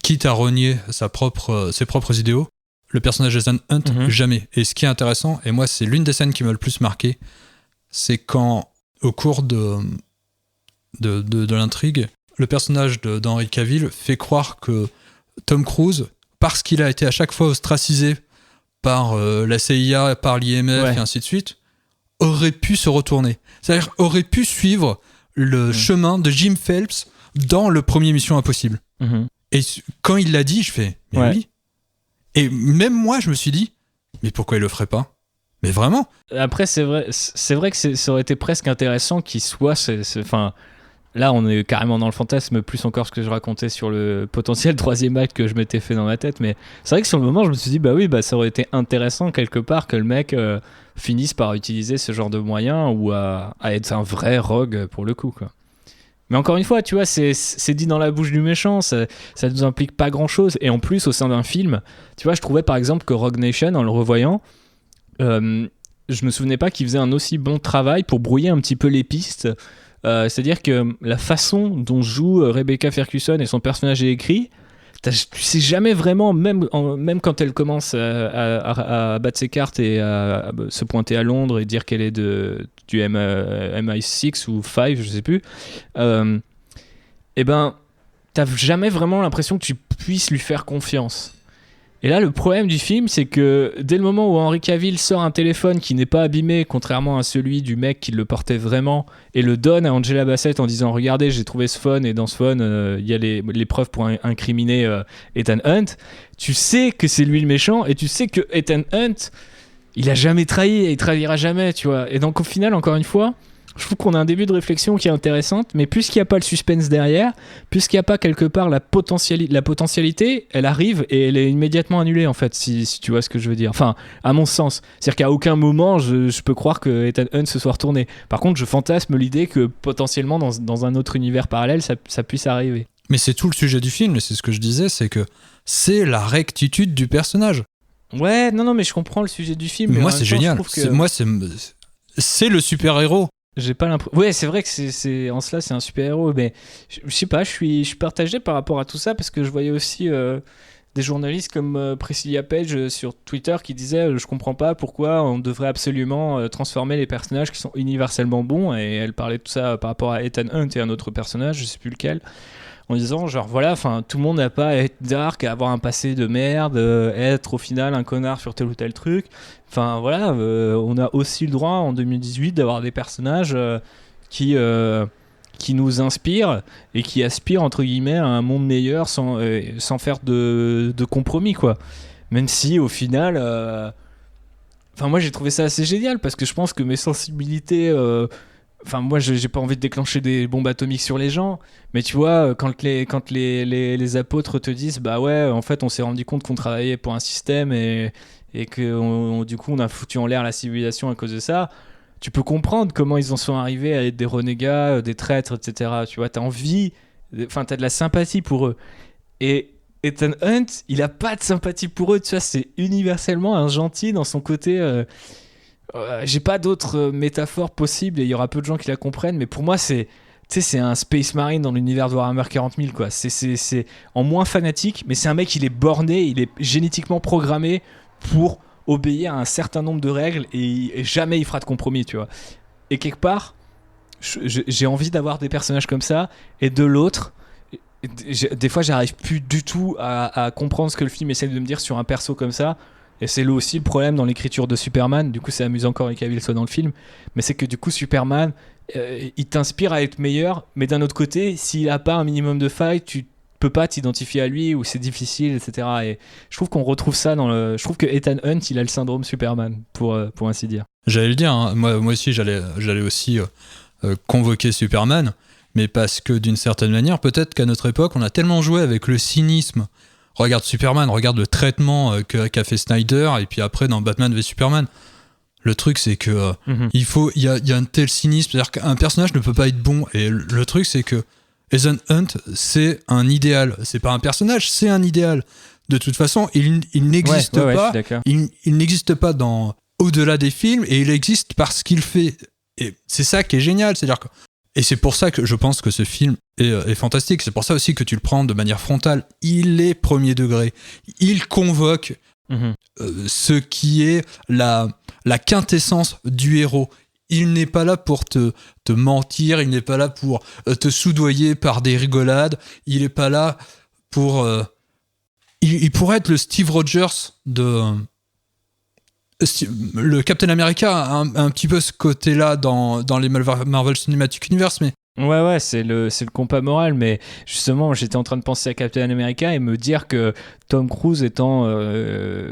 quitte à renier ses propres idéaux. Le personnage Ethan Hunt, jamais. Et ce qui est intéressant, et moi c'est l'une des scènes qui m'a le plus marqué, c'est quand, au cours de l'intrigue, le personnage d'Henry Cavill fait croire que Tom Cruise, parce qu'il a été à chaque fois ostracisé par la CIA, par l'IMF et ainsi de suite, aurait pu se retourner. C'est-à-dire aurait pu suivre le chemin de Jim Phelps dans le premier Mission Impossible. Et quand il l'a dit, je fais mais oui. Et même moi, je me suis dit mais pourquoi il le ferait pas ? Mais vraiment. Après, c'est vrai que ça aurait été presque intéressant qu'il soit. Là, on est carrément dans le fantasme, plus encore ce que je racontais sur le potentiel troisième acte que je m'étais fait dans ma tête. Mais c'est vrai que sur le moment, je me suis dit, bah oui, ça aurait été intéressant quelque part que le mec finisse par utiliser ce genre de moyens ou à être un vrai rogue pour le coup, quoi. Mais encore une fois, tu vois, c'est dit dans la bouche du méchant, ça nous implique pas grand-chose. Et en plus, au sein d'un film, tu vois, je trouvais par exemple que Rogue Nation, en le revoyant, je me souvenais pas qu'il faisait un aussi bon travail pour brouiller un petit peu les pistes. C'est-à-dire que la façon dont joue Rebecca Ferguson et son personnage est écrit, tu sais jamais vraiment, même quand elle commence à battre ses cartes et à se pointer à Londres et dire qu'elle est du MI6 ou 5, je sais plus, t'as jamais vraiment l'impression que tu puisses lui faire confiance. Et là, le problème du film, c'est que dès le moment où Henry Cavill sort un téléphone qui n'est pas abîmé, contrairement à celui du mec qui le portait vraiment, et le donne à Angela Bassett en disant « Regardez, j'ai trouvé ce phone, et dans ce phone, il y a les preuves pour incriminer Ethan Hunt », tu sais que c'est lui le méchant, et tu sais que Ethan Hunt, il a jamais trahi, et il trahira jamais, tu vois. Et donc, au final, encore une fois, je trouve qu'on a un début de réflexion qui est intéressante, mais puisqu'il n'y a pas le suspense derrière, puisqu'il n'y a pas quelque part la potentialité, elle arrive et elle est immédiatement annulée, en fait, si tu vois ce que je veux dire. Enfin, à mon sens. C'est-à-dire qu'à aucun moment, je peux croire que Ethan Hunt se soit retourné. Par contre, je fantasme l'idée que potentiellement, dans un autre univers parallèle, ça puisse arriver. Mais c'est tout le sujet du film, et c'est ce que je disais, c'est que c'est la rectitude du personnage. Ouais, non, mais je comprends le sujet du film. Mais moi, c'est génial. C'est le super-héros. J'ai pas l'impression. Ouais, c'est vrai que c'est en cela c'est un super héros, mais je sais pas, je suis partagé par rapport à tout ça parce que je voyais aussi des journalistes comme Priscilla Page sur Twitter qui disaient je comprends pas pourquoi on devrait absolument transformer les personnages qui sont universellement bons, et elle parlait de tout ça par rapport à Ethan Hunt et un autre personnage, je sais plus lequel, en disant genre voilà, enfin tout le monde n'a pas à être dark, à avoir un passé de merde, être au final un connard sur tel ou tel truc. Enfin voilà, on a aussi le droit en 2018 d'avoir des personnages qui nous inspirent et qui aspirent entre guillemets à un monde meilleur sans faire de compromis, quoi. Même si au final, enfin moi j'ai trouvé ça assez génial parce que je pense que mes sensibilités enfin moi j'ai pas envie de déclencher des bombes atomiques sur les gens, mais tu vois quand les apôtres te disent bah ouais en fait on s'est rendu compte qu'on travaillait pour un système et que du coup on a foutu en l'air la civilisation à cause de ça, tu peux comprendre comment ils en sont arrivés à être des renégats, des traîtres, etc. Tu vois, t'as envie, enfin t'as de la sympathie pour eux. Et Ethan Hunt, il a pas de sympathie pour eux, tu vois, c'est universellement un gentil dans son côté. J'ai pas d'autres métaphores possibles et il y aura peu de gens qui la comprennent, mais pour moi c'est un Space Marine dans l'univers de Warhammer 40 000, quoi. C'est en moins fanatique, mais c'est un mec, il est borné, il est génétiquement programmé pour obéir à un certain nombre de règles et jamais il fera de compromis, tu vois. Et quelque part, j'ai envie d'avoir des personnages comme ça, et de l'autre, des fois j'arrive plus du tout à comprendre ce que le film essaie de me dire sur un perso comme ça. Et c'est là aussi le problème dans l'écriture de Superman. Du coup, c'est amusant qu'Henry Cavill soit dans le film, mais c'est que du coup, Superman, il t'inspire à être meilleur, mais d'un autre côté, s'il a pas un minimum de failles, tu peux pas t'identifier à lui, ou c'est difficile, etc. Et je trouve qu'on retrouve ça je trouve que Ethan Hunt, il a le syndrome Superman, pour ainsi dire. J'allais le dire, hein. Moi aussi, j'allais aussi convoquer Superman, mais parce que d'une certaine manière, peut-être qu'à notre époque, on a tellement joué avec le cynisme. Regarde Superman, regarde le traitement qu'a fait Snyder, et puis après dans Batman v Superman. Le truc, c'est que il y a un tel cynisme, c'est-à-dire qu'un personnage ne peut pas être bon. Et le truc, c'est que Ethan Hunt, c'est un idéal. C'est pas un personnage, c'est un idéal. De toute façon, il n'existe pas. Il n'existe pas au-delà des films, et il existe parce qu'il fait. Et c'est ça qui est génial, c'est-à-dire que. Et c'est pour ça que je pense que ce film est fantastique. C'est pour ça aussi que tu le prends de manière frontale. Il est premier degré. Il convoque ce qui est la quintessence du héros. Il n'est pas là pour te mentir. Il n'est pas là pour te soudoyer par des rigolades. Il n'est pas là pour... il pourrait être le Steve Rogers de... Le Captain America a un petit peu ce côté-là dans les Marvel Cinematic Universe, mais Ouais, c'est le compas moral, mais justement, j'étais en train de penser à Captain America et me dire que Tom Cruise étant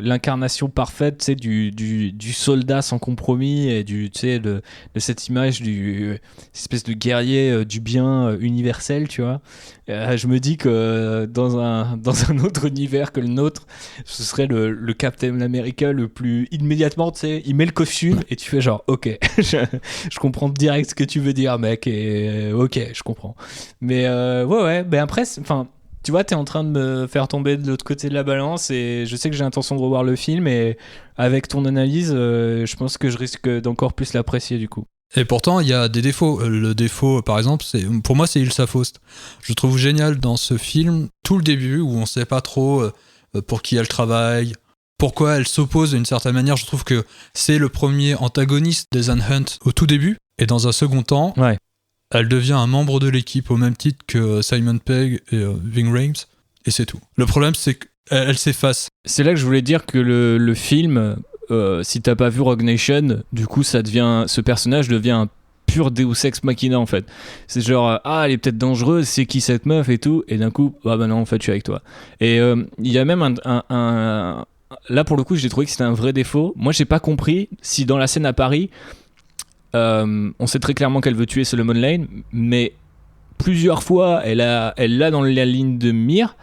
l'incarnation parfaite, tu sais, du soldat sans compromis et tu sais, de cette image du espèce de guerrier du bien universel, tu vois. Je me dis que dans un autre univers que le nôtre, ce serait le Captain America le plus immédiatement, tu sais, il met le costume et tu fais genre, ok, je comprends direct ce que tu veux dire, mec, et ok, je comprends. Mais ouais, ben après, enfin, tu vois, t'es en train de me faire tomber de l'autre côté de la balance et je sais que j'ai l'intention de revoir le film, et avec ton analyse, je pense que je risque d'encore plus l'apprécier du coup. Et pourtant, il y a des défauts. Le défaut, par exemple, pour moi, c'est Ilsa Faust. Je trouve génial dans ce film tout le début où on sait pas trop pour qui elle travaille, pourquoi elle s'oppose d'une certaine manière. Je trouve que c'est le premier antagoniste d'Ethan Hunt au tout début. Et dans un second temps, elle devient un membre de l'équipe au même titre que Simon Pegg et Ving Rhames. Et c'est tout. Le problème, c'est que elle s'efface. C'est là que je voulais dire que le film, si t'as pas vu Rogue Nation, du coup ce personnage devient un pur Deus Ex Machina en fait. C'est genre elle est peut-être dangereuse, c'est qui cette meuf et tout, et d'un coup bah non en fait je suis avec toi. Et il y a même un là pour le coup j'ai trouvé que c'était un vrai défaut. Moi j'ai pas compris si dans la scène à Paris on sait très clairement qu'elle veut tuer Solomon Lane, mais plusieurs fois elle l'a dans la ligne de mire.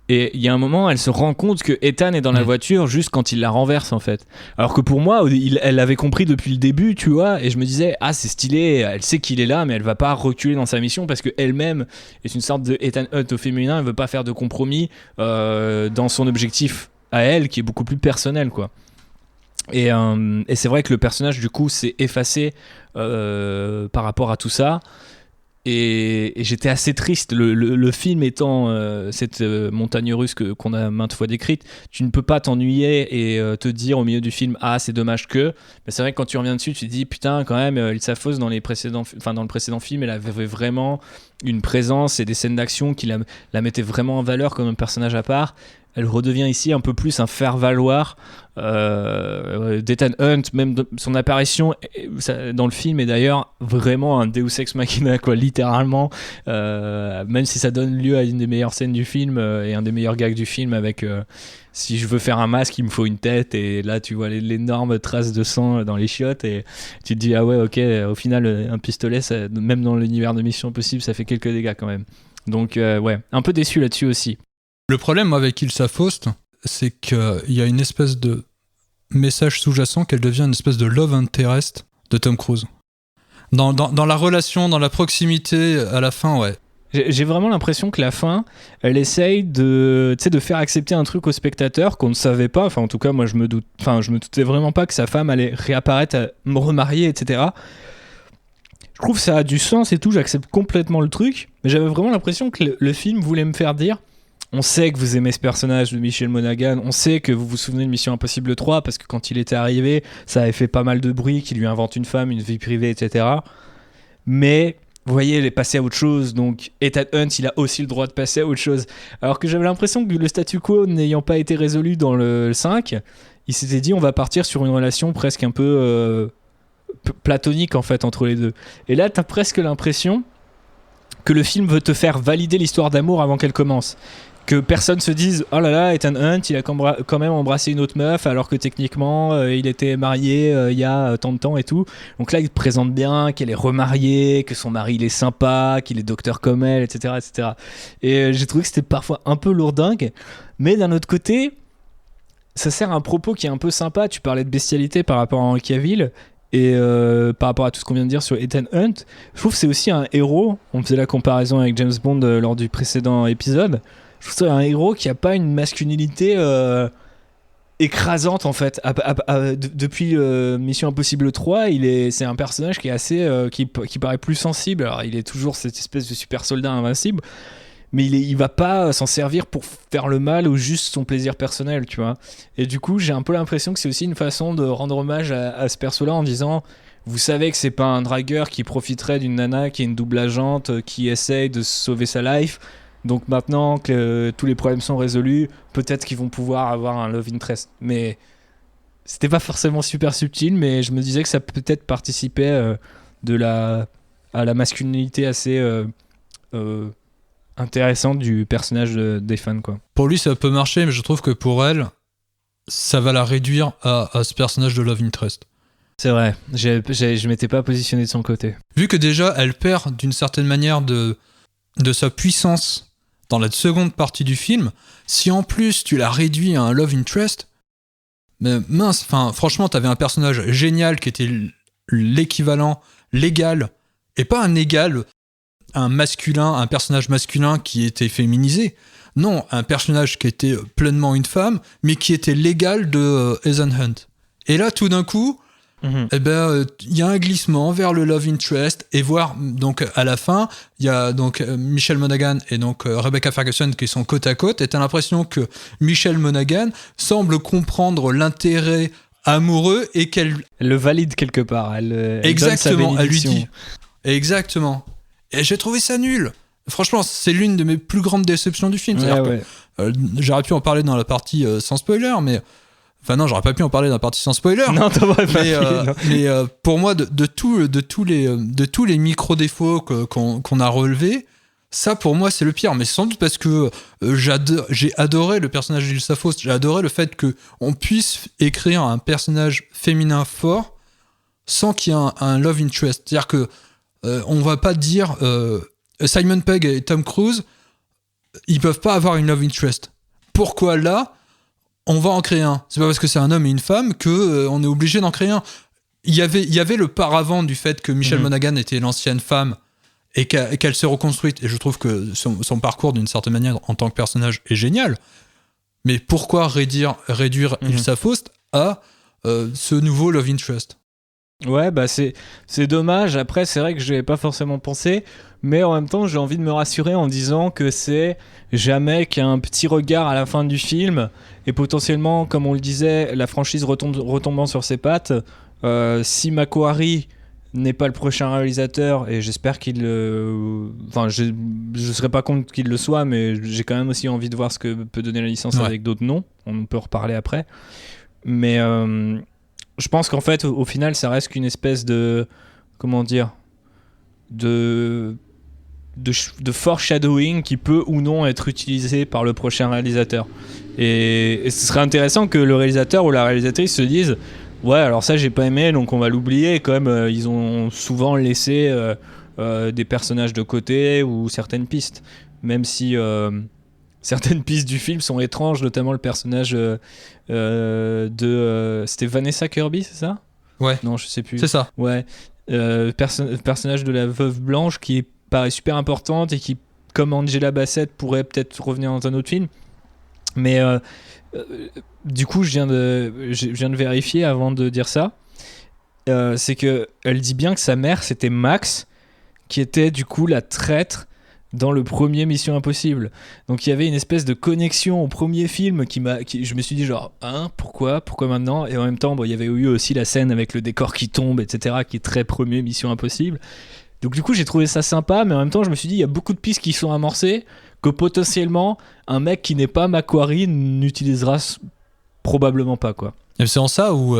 Et il y a un moment, elle se rend compte que Ethan est dans la voiture juste quand il la renverse en fait. Alors que pour moi, elle l'avait compris depuis le début, tu vois. Et je me disais, c'est stylé, elle sait qu'il est là, mais elle va pas reculer dans sa mission parce qu'elle-même est une sorte de Ethan Hunt au féminin. Elle veut pas faire de compromis dans son objectif à elle, qui est beaucoup plus personnel, quoi. Et c'est vrai que le personnage du coup s'est effacé par rapport à tout ça. Et j'étais assez triste. Le film étant cette montagne russe qu'on a maintes fois décrite, tu ne peux pas t'ennuyer et te dire au milieu du film c'est dommage que. Mais c'est vrai que quand tu reviens dessus, tu te dis putain quand même Ilsa Faust dans le précédent film, elle avait vraiment une présence et des scènes d'action qui la mettaient vraiment en valeur comme un personnage à part. Elle redevient ici un peu plus un faire-valoir d'Ethan Hunt, même son apparition dans le film est d'ailleurs vraiment un Deus Ex Machina, quoi, littéralement, même si ça donne lieu à une des meilleures scènes du film et un des meilleurs gags du film avec si je veux faire un masque il me faut une tête, et là tu vois l'énorme trace de sang dans les chiottes et tu te dis ouais ok, au final un pistolet ça, même dans l'univers de Mission Impossible ça fait quelques dégâts quand même, donc ouais, un peu déçu là-dessus aussi. Le problème avec Ilsa Faust, c'est qu'il y a une espèce de message sous-jacent qu'elle devient une espèce de love interest de Tom Cruise. Dans la relation, dans la proximité, à la fin, ouais. J'ai vraiment l'impression que la fin, elle essaye de faire accepter un truc au spectateur qu'on ne savait pas. Enfin, en tout cas, moi, je me doutais vraiment pas que sa femme allait réapparaître, me remarier, etc. Je trouve que ça a du sens et tout, j'accepte complètement le truc, mais j'avais vraiment l'impression que le film voulait me faire dire on sait que vous aimez ce personnage de Michel Monaghan, on sait que vous vous souvenez de Mission Impossible 3 parce que quand il était arrivé, ça avait fait pas mal de bruit, qu'il lui invente une femme, une vie privée, etc. Mais vous voyez, elle est passée à autre chose, donc Ethan Hunt, il a aussi le droit de passer à autre chose. Alors que j'avais l'impression que le statu quo n'ayant pas été résolu dans le 5, il s'était dit on va partir sur une relation presque un peu platonique en fait entre les deux. Et là, t'as presque l'impression que le film veut te faire valider l'histoire d'amour avant qu'elle commence. Que personne se dise oh là là, Ethan Hunt il a quand même embrassé une autre meuf alors que techniquement il était marié il y a tant de temps et tout. Donc là il te présente bien qu'elle est remariée, que son mari il est sympa, qu'il est docteur comme elle, etc. etc. Et j'ai trouvé que c'était parfois un peu lourdingue, mais d'un autre côté ça sert à un propos qui est un peu sympa. Tu parlais de bestialité par rapport à Henry Cavill et par rapport à tout ce qu'on vient de dire sur Ethan Hunt, je trouve que c'est aussi un héros. On faisait la comparaison avec James Bond lors du précédent épisode. Je trouve que c'est un héros qui a pas une masculinité écrasante en fait. Depuis Mission Impossible 3, c'est un personnage qui est assez qui paraît plus sensible. Alors il est toujours cette espèce de super soldat invincible, mais il va pas s'en servir pour faire le mal ou juste son plaisir personnel, tu vois. Et du coup, j'ai un peu l'impression que c'est aussi une façon de rendre hommage à ce perso-là en disant vous savez que c'est pas un dragueur qui profiterait d'une nana qui est une double agente qui essaye de sauver sa life. Donc maintenant que tous les problèmes sont résolus, peut-être qu'ils vont pouvoir avoir un love interest. Mais c'était pas forcément super subtil, mais je me disais que ça peut-être participait à la masculinité assez intéressante du personnage des fans, quoi. Pour lui, ça peut marcher, mais je trouve que pour elle, ça va la réduire à ce personnage de love interest. C'est vrai, je m'étais pas positionné de son côté. Vu que déjà, elle perd d'une certaine manière de sa puissance dans la seconde partie du film, si en plus tu la réduis à un love interest, mais mince, franchement, t'avais un personnage génial qui était l'équivalent légal, et pas un égal, un personnage masculin qui était féminisé. Non, un personnage qui était pleinement une femme, mais qui était l'égal de Ethan Hunt. Et là, tout d'un coup, y a un glissement vers le love interest, et voir donc à la fin il y a donc Michelle Monaghan et donc Rebecca Ferguson qui sont côte à côte, et t'as l'impression que Michelle Monaghan semble comprendre l'intérêt amoureux et qu'elle le valide quelque part. Exactement, elle lui dit exactement. Et j'ai trouvé ça nul. franchement, c'est l'une de mes plus grandes déceptions du film. Ouais. J'aurais pu en parler dans la partie sans spoiler, mais... Enfin non, j'aurais pas pu en parler dans la partie sans spoiler. Non, t'aurais pas mais pour moi, de tous les micro-défauts qu'on a relevés, ça pour moi c'est le pire. Mais sans doute parce que j'ai adoré le personnage d'Ilsa Faust. J'ai adoré le fait qu'on puisse écrire un personnage féminin fort sans qu'il y ait un love interest. C'est-à-dire que on va pas dire Simon Pegg et Tom Cruise, ils peuvent pas avoir une love interest. Pourquoi là on va en créer un? C'est pas parce que c'est un homme et une femme que on est obligé d'en créer un. Il y avait le paravent du fait que Michelle Monaghan était l'ancienne femme et qu'elle s'est reconstruite. Et je trouve que son parcours, d'une certaine manière, en tant que personnage, est génial. Mais pourquoi réduire Ilsa Faust à ce nouveau love interest? Ouais, bah c'est dommage. Après, c'est vrai que je n'avais pas forcément pensé, mais en même temps, j'ai envie de me rassurer en disant que c'est jamais qu'un petit regard à la fin du film, et potentiellement, comme on le disait, la franchise retombant sur ses pattes. Si Macquarie n'est pas le prochain réalisateur, et j'espère qu'il enfin, je serais pas contre qu'il le soit, mais j'ai quand même aussi envie de voir ce que peut donner la licence avec d'autres noms. On peut reparler après. Mais je pense qu'en fait, au final, ça reste qu'une espèce de... Comment dire ? De foreshadowing qui peut ou non être utilisé par le prochain réalisateur. Et ce serait intéressant que le réalisateur ou la réalisatrice se dise ouais, alors ça j'ai pas aimé, donc on va l'oublier. Comme ils ont souvent laissé des personnages de côté ou certaines pistes, même si certaines pistes du film sont étranges, notamment le personnage c'était Vanessa Kirby, c'est ça? Ouais. Non, je sais plus. C'est ça. Ouais. Personnage de la veuve blanche qui paraît super importante et qui, comme Angela Bassett, pourrait peut-être revenir dans un autre film. Mais du coup, je viens de vérifier avant de dire ça. C'est que elle dit bien que sa mère, c'était Max, qui était du coup la traître dans le premier Mission Impossible. Donc il y avait une espèce de connexion au premier film je me suis dit genre pourquoi maintenant, et en même temps il y avait eu aussi la scène avec le décor qui tombe, etc., qui est très premier Mission Impossible. Donc du coup j'ai trouvé ça sympa, mais en même temps je me suis dit il y a beaucoup de pistes qui sont amorcées que potentiellement un mec qui n'est pas Macquarie n'utilisera probablement pas, quoi. Et c'est en ça où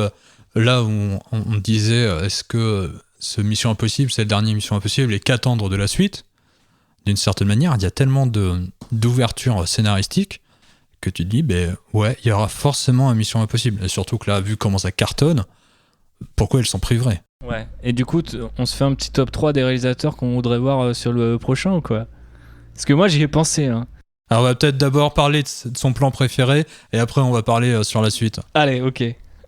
là où on disait est-ce que ce Mission Impossible c'est le dernier Mission Impossible et qu'attendre de la suite? D'une certaine manière, il y a tellement d'ouverture scénaristique que tu te dis, ouais, il y aura forcément une Mission Impossible. Et surtout que là, vu comment ça cartonne, pourquoi ils s'en priveraient? Ouais. Et du coup, on se fait un petit top 3 des réalisateurs qu'on voudrait voir sur le prochain ou quoi? Parce que moi, j'y ai pensé. Hein. Alors, on va peut-être d'abord parler de son plan préféré et après, on va parler sur la suite. Allez, ok.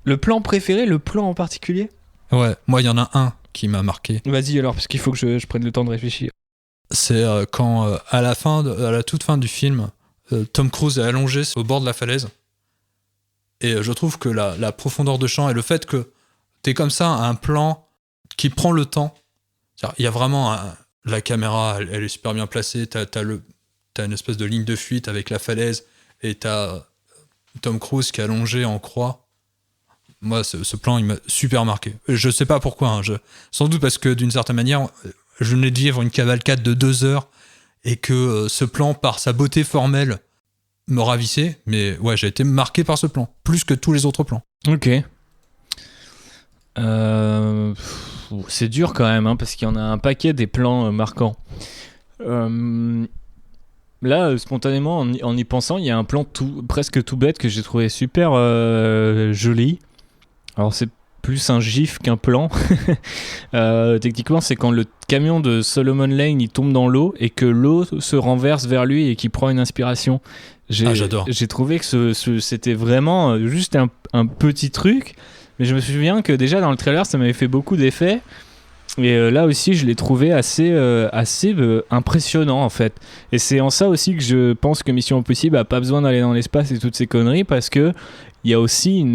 Le plan préféré, le plan en particulier? Ouais, moi, il y en a un qui m'a marqué. Vas-y alors, parce qu'il faut que je prenne le temps de réfléchir. C'est quand, à la toute fin du film, Tom Cruise est allongé au bord de la falaise. Et je trouve que la profondeur de champ et le fait que t'es comme ça, un plan qui prend le temps. Il y a vraiment... la caméra, elle est super bien placée. T'as une espèce de ligne de fuite avec la falaise. Et t'as Tom Cruise qui est allongé en croix. Moi, ce plan, il m'a super marqué. Je sais pas pourquoi. Sans doute parce que, d'une certaine manière... je venais de vivre une cavalcade de 2 heures et que ce plan, par sa beauté formelle, me ravissait. Mais ouais, j'ai été marqué par ce plan, plus que tous les autres plans. Ok. C'est dur quand même, hein, parce qu'il y en a un paquet des plans marquants. Là, spontanément, en y pensant, il y a un plan presque tout bête que j'ai trouvé super joli. Alors c'est plus un gif qu'un plan. Techniquement, c'est quand le camion de Solomon Lane il tombe dans l'eau et que l'eau se renverse vers lui et qu'il prend une inspiration. J'adore. J'ai trouvé que c'était vraiment juste un petit truc, mais je me souviens que déjà dans le trailer, ça m'avait fait beaucoup d'effets. Et là aussi, je l'ai trouvé assez impressionnant en fait. Et c'est en ça aussi que je pense que Mission Impossible a pas besoin d'aller dans l'espace et toutes ces conneries, parce que il y a aussi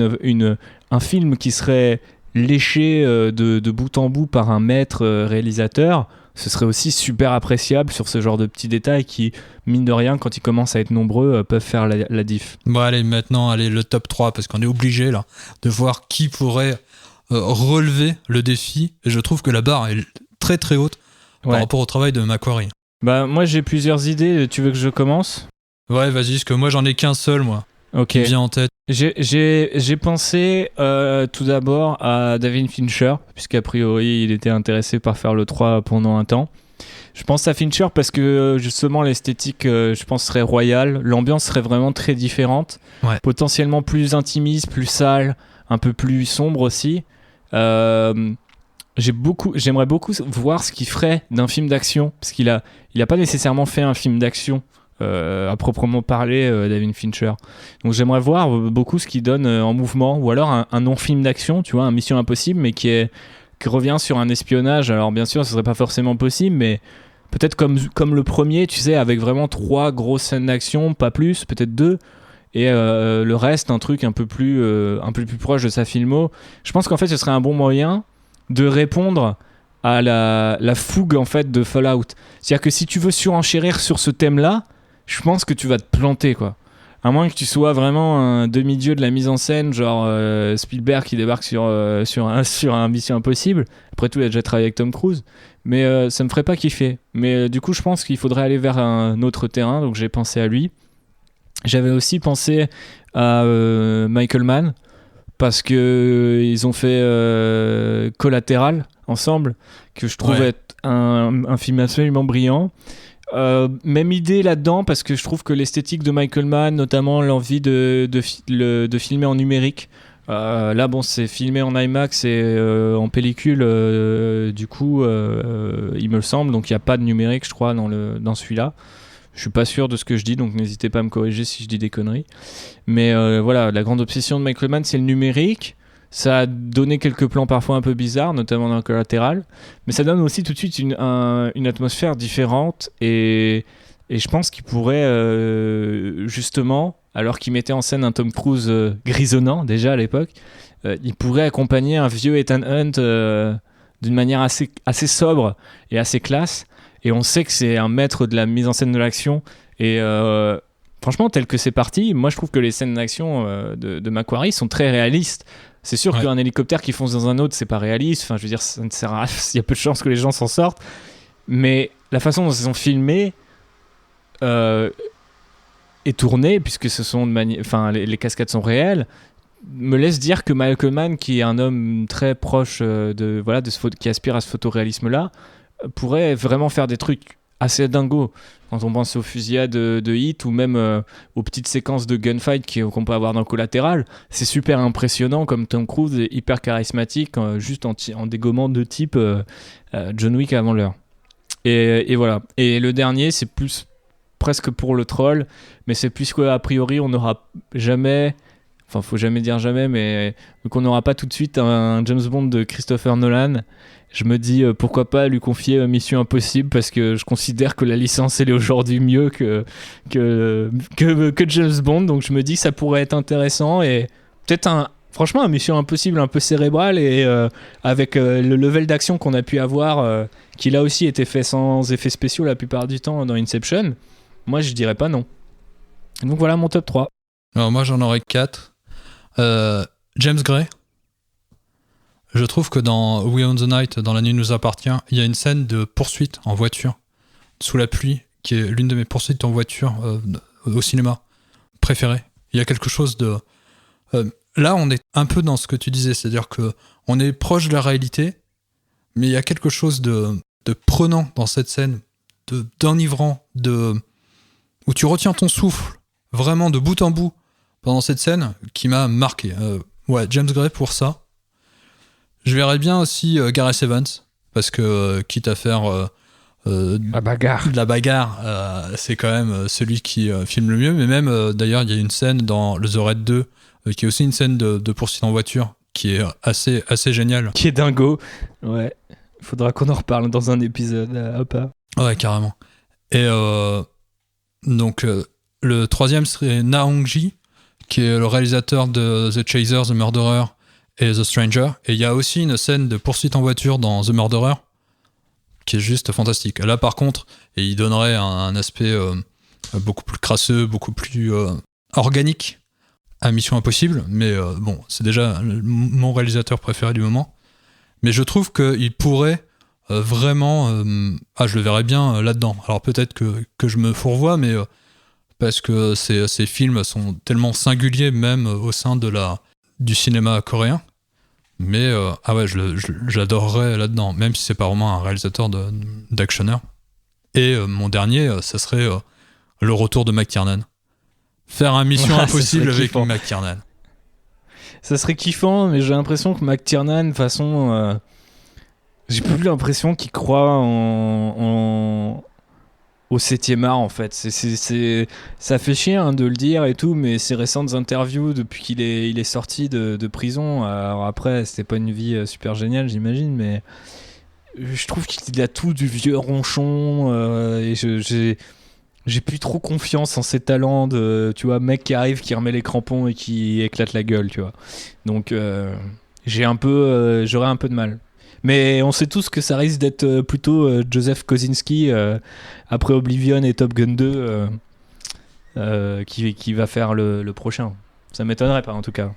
un film qui serait léché de bout en bout par un maître réalisateur. Ce serait aussi super appréciable sur ce genre de petits détails qui, mine de rien, quand ils commencent à être nombreux, peuvent faire la diff. Bon, allez, maintenant, le top 3, parce qu'on est obligé là de voir qui pourrait relever le défi. Et je trouve que la barre est très très haute par rapport au travail de Macquarie. Bah, moi, j'ai plusieurs idées. Tu veux que je commence ? Ouais, vas-y, parce que moi, j'en ai qu'un seul, moi, Ok. qui me vient en tête. J'ai pensé tout d'abord à David Fincher, puisqu'a priori, il était intéressé par faire le 3 pendant un temps. Je pense à Fincher parce que justement l'esthétique, je pense, serait royale. L'ambiance serait vraiment très différente. Ouais. Potentiellement plus intimiste, plus sale, un peu plus sombre aussi. J'aimerais beaucoup voir ce qu'il ferait d'un film d'action, parce qu'il a pas nécessairement fait un film d'action à proprement parler, David Fincher. Donc j'aimerais voir beaucoup ce qu'il donne en mouvement, ou alors un non-film d'action, tu vois, un Mission Impossible, mais qui revient sur un espionnage. Alors bien sûr, ce serait pas forcément possible, mais peut-être comme le premier, tu sais, avec vraiment 3 grosses scènes d'action, pas plus, peut-être 2, et le reste, un truc un peu plus proche de sa filmo. Je pense qu'en fait, ce serait un bon moyen de répondre à la fougue en fait de Fallout. C'est-à-dire que si tu veux surenchérir sur ce thème-là, je pense que tu vas te planter, quoi. À moins que tu sois vraiment un demi-dieu de la mise en scène, genre Spielberg qui débarque sur un Mission Impossible. Après tout, il a déjà travaillé avec Tom Cruise. Mais ça me ferait pas kiffer. Mais du coup, je pense qu'il faudrait aller vers un autre terrain. Donc j'ai pensé à lui. J'avais aussi pensé à Michael Mann. Parce que ils ont fait Collateral ensemble, que je trouve être un film absolument brillant. Même idée là-dedans, parce que je trouve que l'esthétique de Michael Mann, notamment l'envie de filmer en numérique, là bon, c'est filmé en IMAX et en pellicule, du coup il me semble, donc il n'y a pas de numérique, je crois, dans celui-là. Je suis pas sûr de ce que je dis, donc n'hésitez pas à me corriger si je dis des conneries. Mais voilà, la grande obsession de Michael Mann, c'est le numérique. Ça a donné quelques plans parfois un peu bizarres, notamment dans Collateral. Mais ça donne aussi tout de suite une atmosphère différente. Et je pense qu'il pourrait, justement, alors qu'il mettait en scène un Tom Cruise grisonnant, déjà à l'époque, il pourrait accompagner un vieux Ethan Hunt d'une manière assez sobre et assez classe. Et on sait que c'est un maître de la mise en scène de l'action. Et franchement, tel que c'est parti, moi je trouve que les scènes d'action de Macquarie sont très réalistes. C'est sûr qu'un hélicoptère qui fonce dans un autre, c'est pas réaliste. Enfin, je veux dire, ça ne sert à... il y a peu de chances que les gens s'en sortent. Mais la façon dont ils sont filmés et tournés, puisque ce sont les cascades sont réelles, me laisse dire que Michael Mann, qui est un homme très proche qui aspire à ce photoréalisme-là, pourrait vraiment faire des trucs assez dingos quand on pense aux fusillades de Hit ou même aux petites séquences de gunfight qu'on peut avoir dans Collateral. C'est super impressionnant, comme Tom Cruise est hyper charismatique, juste en dégommant de type John Wick avant l'heure. Et voilà. Et le dernier, c'est plus presque pour le troll, mais c'est plus qu'a priori on n'aura jamais... Enfin, faut jamais dire jamais, mais qu'on n'aura pas tout de suite un James Bond de Christopher Nolan. Je me dis pourquoi pas lui confier Mission Impossible, parce que je considère que la licence elle est aujourd'hui mieux que James Bond, donc je me dis que ça pourrait être intéressant et peut-être franchement un Mission Impossible un peu cérébral et avec le level d'action qu'on a pu avoir, qui là aussi était fait sans effets spéciaux la plupart du temps dans Inception. Moi je dirais pas non. Donc voilà mon top 3. Alors moi j'en aurais 4. James Gray. Je trouve que dans We Own the Night, dans La Nuit nous appartient, il y a une scène de poursuite en voiture sous la pluie qui est l'une de mes poursuites en voiture au cinéma préférées. Il y a quelque chose de... là, on est un peu dans ce que tu disais, c'est-à-dire que on est proche de la réalité, mais il y a quelque chose de prenant dans cette scène, d'enivrant, où tu retiens ton souffle vraiment de bout en bout pendant cette scène qui m'a marqué. James Gray pour ça. Je verrais bien aussi Gareth Evans, parce que quitte à faire la bagarre, c'est quand même celui qui filme le mieux. Mais même, d'ailleurs, il y a une scène dans The Raid 2, qui est aussi une scène de poursuite en voiture, qui est assez géniale. Qui est dingo. Ouais, il faudra qu'on en reparle dans un épisode à part. Ouais, carrément. Et donc, le troisième serait Na Hong-ji, qui est le réalisateur de The Chaser, The Murderer et The Stranger. Et il y a aussi une scène de poursuite en voiture dans The Murderer qui est juste fantastique. Là, par contre, il donnerait un aspect beaucoup plus crasseux, beaucoup plus organique à Mission Impossible. Mais bon, c'est déjà mon réalisateur préféré du moment. Mais je trouve qu'il pourrait vraiment, je le verrais bien là-dedans. Alors peut-être que je me fourvoie, mais parce que ces films sont tellement singuliers même au sein du cinéma coréen. Mais j'adorerais là-dedans, même si c'est pas vraiment un réalisateur d'actionneur. Et mon dernier, ça serait le retour de McTiernan. Faire un Mission Impossible avec McTiernan. Ça serait kiffant, mais j'ai l'impression que McTiernan, de toute façon, j'ai plus l'impression qu'il croit au 7e art, en fait. Ça fait chier de le dire et tout, mais ses récentes interviews depuis qu'il est sorti de prison, alors après, c'était pas une vie super géniale, j'imagine, mais je trouve qu'il a tout du vieux ronchon, et j'ai plus trop confiance en ses talents de, tu vois, mec qui arrive, qui remet les crampons et qui éclate la gueule, tu vois. Donc, j'aurais un peu de mal. Mais on sait tous que ça risque d'être plutôt Joseph Kosinski après Oblivion et Top Gun 2 qui va faire le prochain. Ça m'étonnerait pas en tout cas.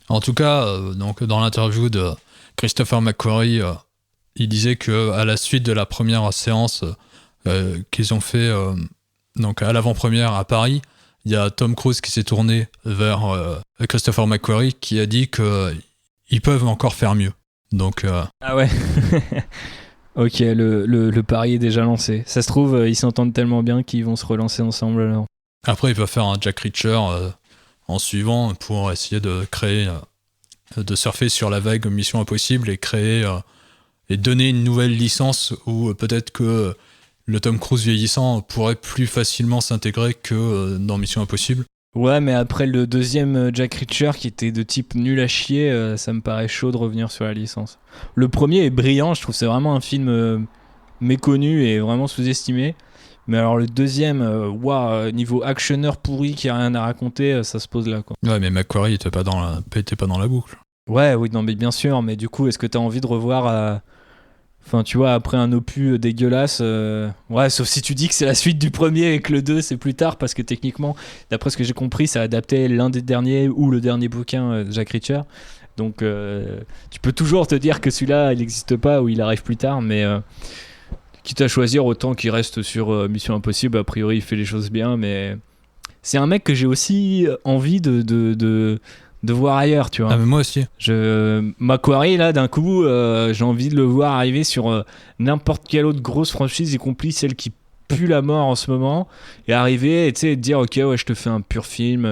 En tout cas, donc dans l'interview de Christopher McQuarrie, il disait que à la suite de la première séance qu'ils ont fait donc à l'avant-première à Paris, il y a Tom Cruise qui s'est tourné vers Christopher McQuarrie qui a dit qu'ils peuvent encore faire mieux. Donc, Ah ouais. Ok, le pari est déjà lancé. Ça se trouve, ils s'entendent tellement bien qu'ils vont se relancer ensemble alors. Après, ils peuvent faire un Jack Reacher en suivant pour essayer de créer, de surfer sur la vague Mission Impossible et créer et donner une nouvelle licence où peut-être que le Tom Cruise vieillissant pourrait plus facilement s'intégrer que dans Mission Impossible. Ouais, mais après le deuxième Jack Reacher qui était de type nul à chier, ça me paraît chaud de revenir sur la licence. Le premier est brillant, je trouve que c'est vraiment un film méconnu et vraiment sous-estimé. Mais alors le deuxième, niveau actionneur pourri qui a rien à raconter, ça se pose là, quoi. Ouais, mais McQuarrie était pas dans la boucle. Ouais, oui, non, mais bien sûr, mais du coup, est-ce que t'as envie de revoir... Enfin, tu vois, après un opus dégueulasse, ouais, sauf si tu dis que c'est la suite du premier et que le 2 c'est plus tard, parce que techniquement, d'après ce que j'ai compris, ça adaptait l'un des derniers ou le dernier bouquin de Jack Reacher. Donc, tu peux toujours te dire que celui-là, il n'existe pas ou il arrive plus tard, mais quitte à choisir, autant qu'il reste sur Mission Impossible. A priori, il fait les choses bien, mais c'est un mec que j'ai aussi envie de voir ailleurs, tu vois. Ah, mais moi aussi. McQuarrie, là, d'un coup, j'ai envie de le voir arriver sur n'importe quelle autre grosse franchise, y compris celle qui pue la mort en ce moment, et arriver et te dire, ok, ouais, je te fais un pur film,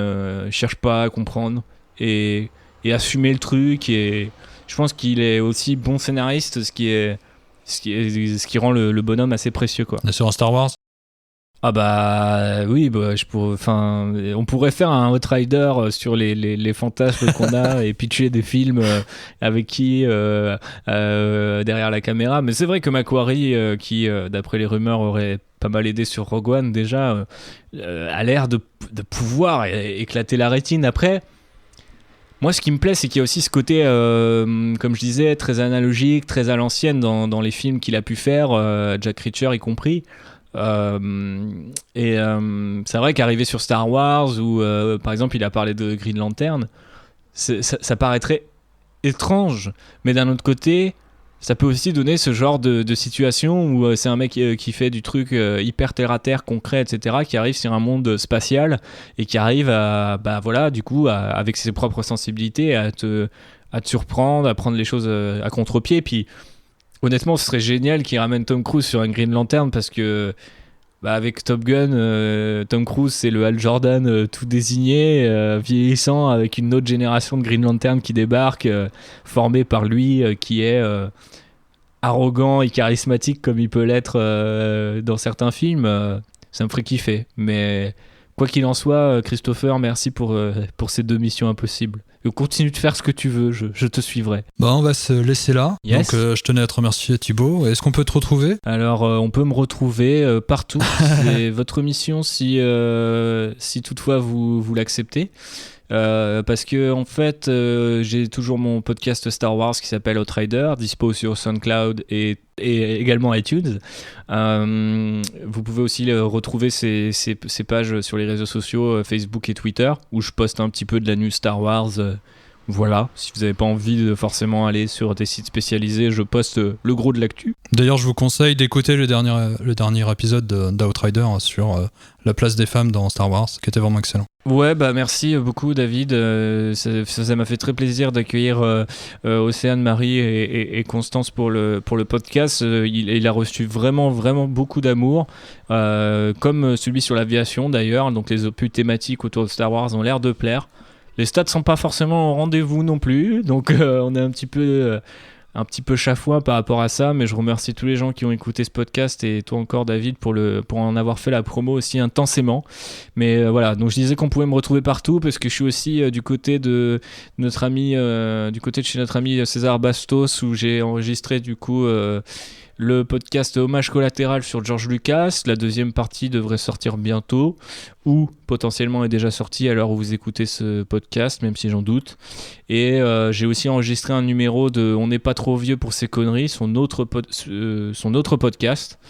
cherche pas à comprendre, et assumer le truc, et je pense qu'il est aussi bon scénariste, ce qui rend le bonhomme assez précieux, quoi. Sur un Star Wars. Ah bah oui, on pourrait faire un Outrider sur les fantasmes qu'on a et pitcher des films avec qui derrière la caméra. Mais c'est vrai que McQuarrie, qui d'après les rumeurs aurait pas mal aidé sur Rogue One déjà, a l'air de pouvoir éclater la rétine. Après, moi ce qui me plaît, c'est qu'il y a aussi ce côté, comme je disais, très analogique, très à l'ancienne dans les films qu'il a pu faire, Jack Reacher y compris. C'est vrai qu'arriver sur Star Wars ou par exemple il a parlé de Green Lantern, ça paraîtrait étrange, mais d'un autre côté ça peut aussi donner ce genre de situation où c'est un mec qui fait du truc hyper terre à terre, concret, etc., qui arrive sur un monde spatial et qui arrive à, avec ses propres sensibilités à te surprendre, à prendre les choses à contre-pied. Puis honnêtement, ce serait génial qu'il ramène Tom Cruise sur un Green Lantern, parce que avec Top Gun, Tom Cruise c'est le Hal Jordan tout désigné, vieillissant, avec une autre génération de Green Lantern qui débarque, formée par lui, qui est arrogant et charismatique comme il peut l'être dans certains films. Ça me ferait kiffer. Mais quoi qu'il en soit, Christopher, merci pour ces 2 missions impossibles. Continue de faire ce que tu veux, je te suivrai. Bah, on va se laisser là. Yes. Donc je tenais à te remercier, Thibaut. Est-ce qu'on peut te retrouver ? Alors on peut me retrouver partout. C'est votre mission si toutefois vous l'acceptez. Parce que en fait j'ai toujours mon podcast Star Wars qui s'appelle Outrider, dispo sur SoundCloud et également iTunes. Vous pouvez aussi retrouver ces pages sur les réseaux sociaux Facebook et Twitter, où je poste un petit peu de la news Star Wars Voilà, si vous n'avez pas envie de forcément aller sur des sites spécialisés, je poste le gros de l'actu. D'ailleurs, je vous conseille d'écouter le dernier épisode d'Outrider sur la place des femmes dans Star Wars, qui était vraiment excellent. Ouais, bah merci beaucoup David, ça m'a fait très plaisir d'accueillir Océane, Marie et Constance pour le podcast. Il a reçu vraiment beaucoup d'amour, comme celui sur l'aviation d'ailleurs, donc les opus thématiques autour de Star Wars ont l'air de plaire. Les stats sont pas forcément au rendez-vous non plus, donc on est un petit peu chafouin par rapport à ça, mais je remercie tous les gens qui ont écouté ce podcast et toi encore David pour en avoir fait la promo aussi intensément. Mais voilà, donc je disais qu'on pouvait me retrouver partout parce que je suis aussi du côté de notre ami, chez notre ami César Bastos, où j'ai enregistré du coup le podcast Hommage collatéral sur George Lucas. La deuxième partie devrait sortir bientôt, ou potentiellement est déjà sortie à l'heure où vous écoutez ce podcast, même si j'en doute. Et j'ai aussi enregistré un numéro de On n'est pas trop vieux pour ces conneries, son autre podcast.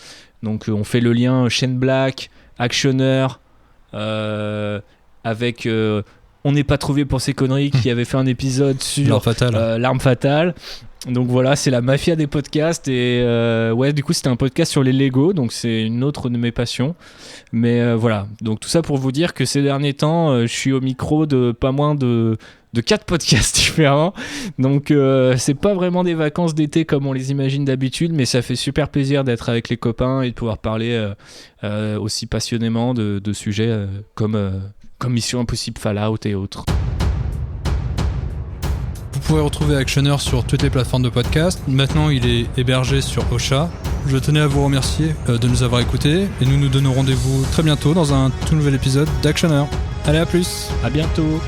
Donc on fait le lien Shane Black, actionneur, avec On n'est pas trop vieux pour ces conneries, qui avait fait un épisode sur L'arme fatale. Donc voilà, c'est la mafia des podcasts. Et ouais, du coup c'était un podcast sur les Lego, donc c'est une autre de mes passions. Mais voilà, donc tout ça pour vous dire que ces derniers temps je suis au micro de pas moins de 4 podcasts différents. Donc c'est pas vraiment des vacances d'été comme on les imagine d'habitude, mais ça fait super plaisir d'être avec les copains et de pouvoir parler aussi passionnément de sujets comme Mission Impossible, Fallout et autres. Vous pouvez retrouver Actioner sur toutes les plateformes de podcast. Maintenant, il est hébergé sur Ocha. Je tenais à vous remercier de nous avoir écoutés et nous nous donnons rendez-vous très bientôt dans un tout nouvel épisode d'Actioner. Allez, à plus. À bientôt.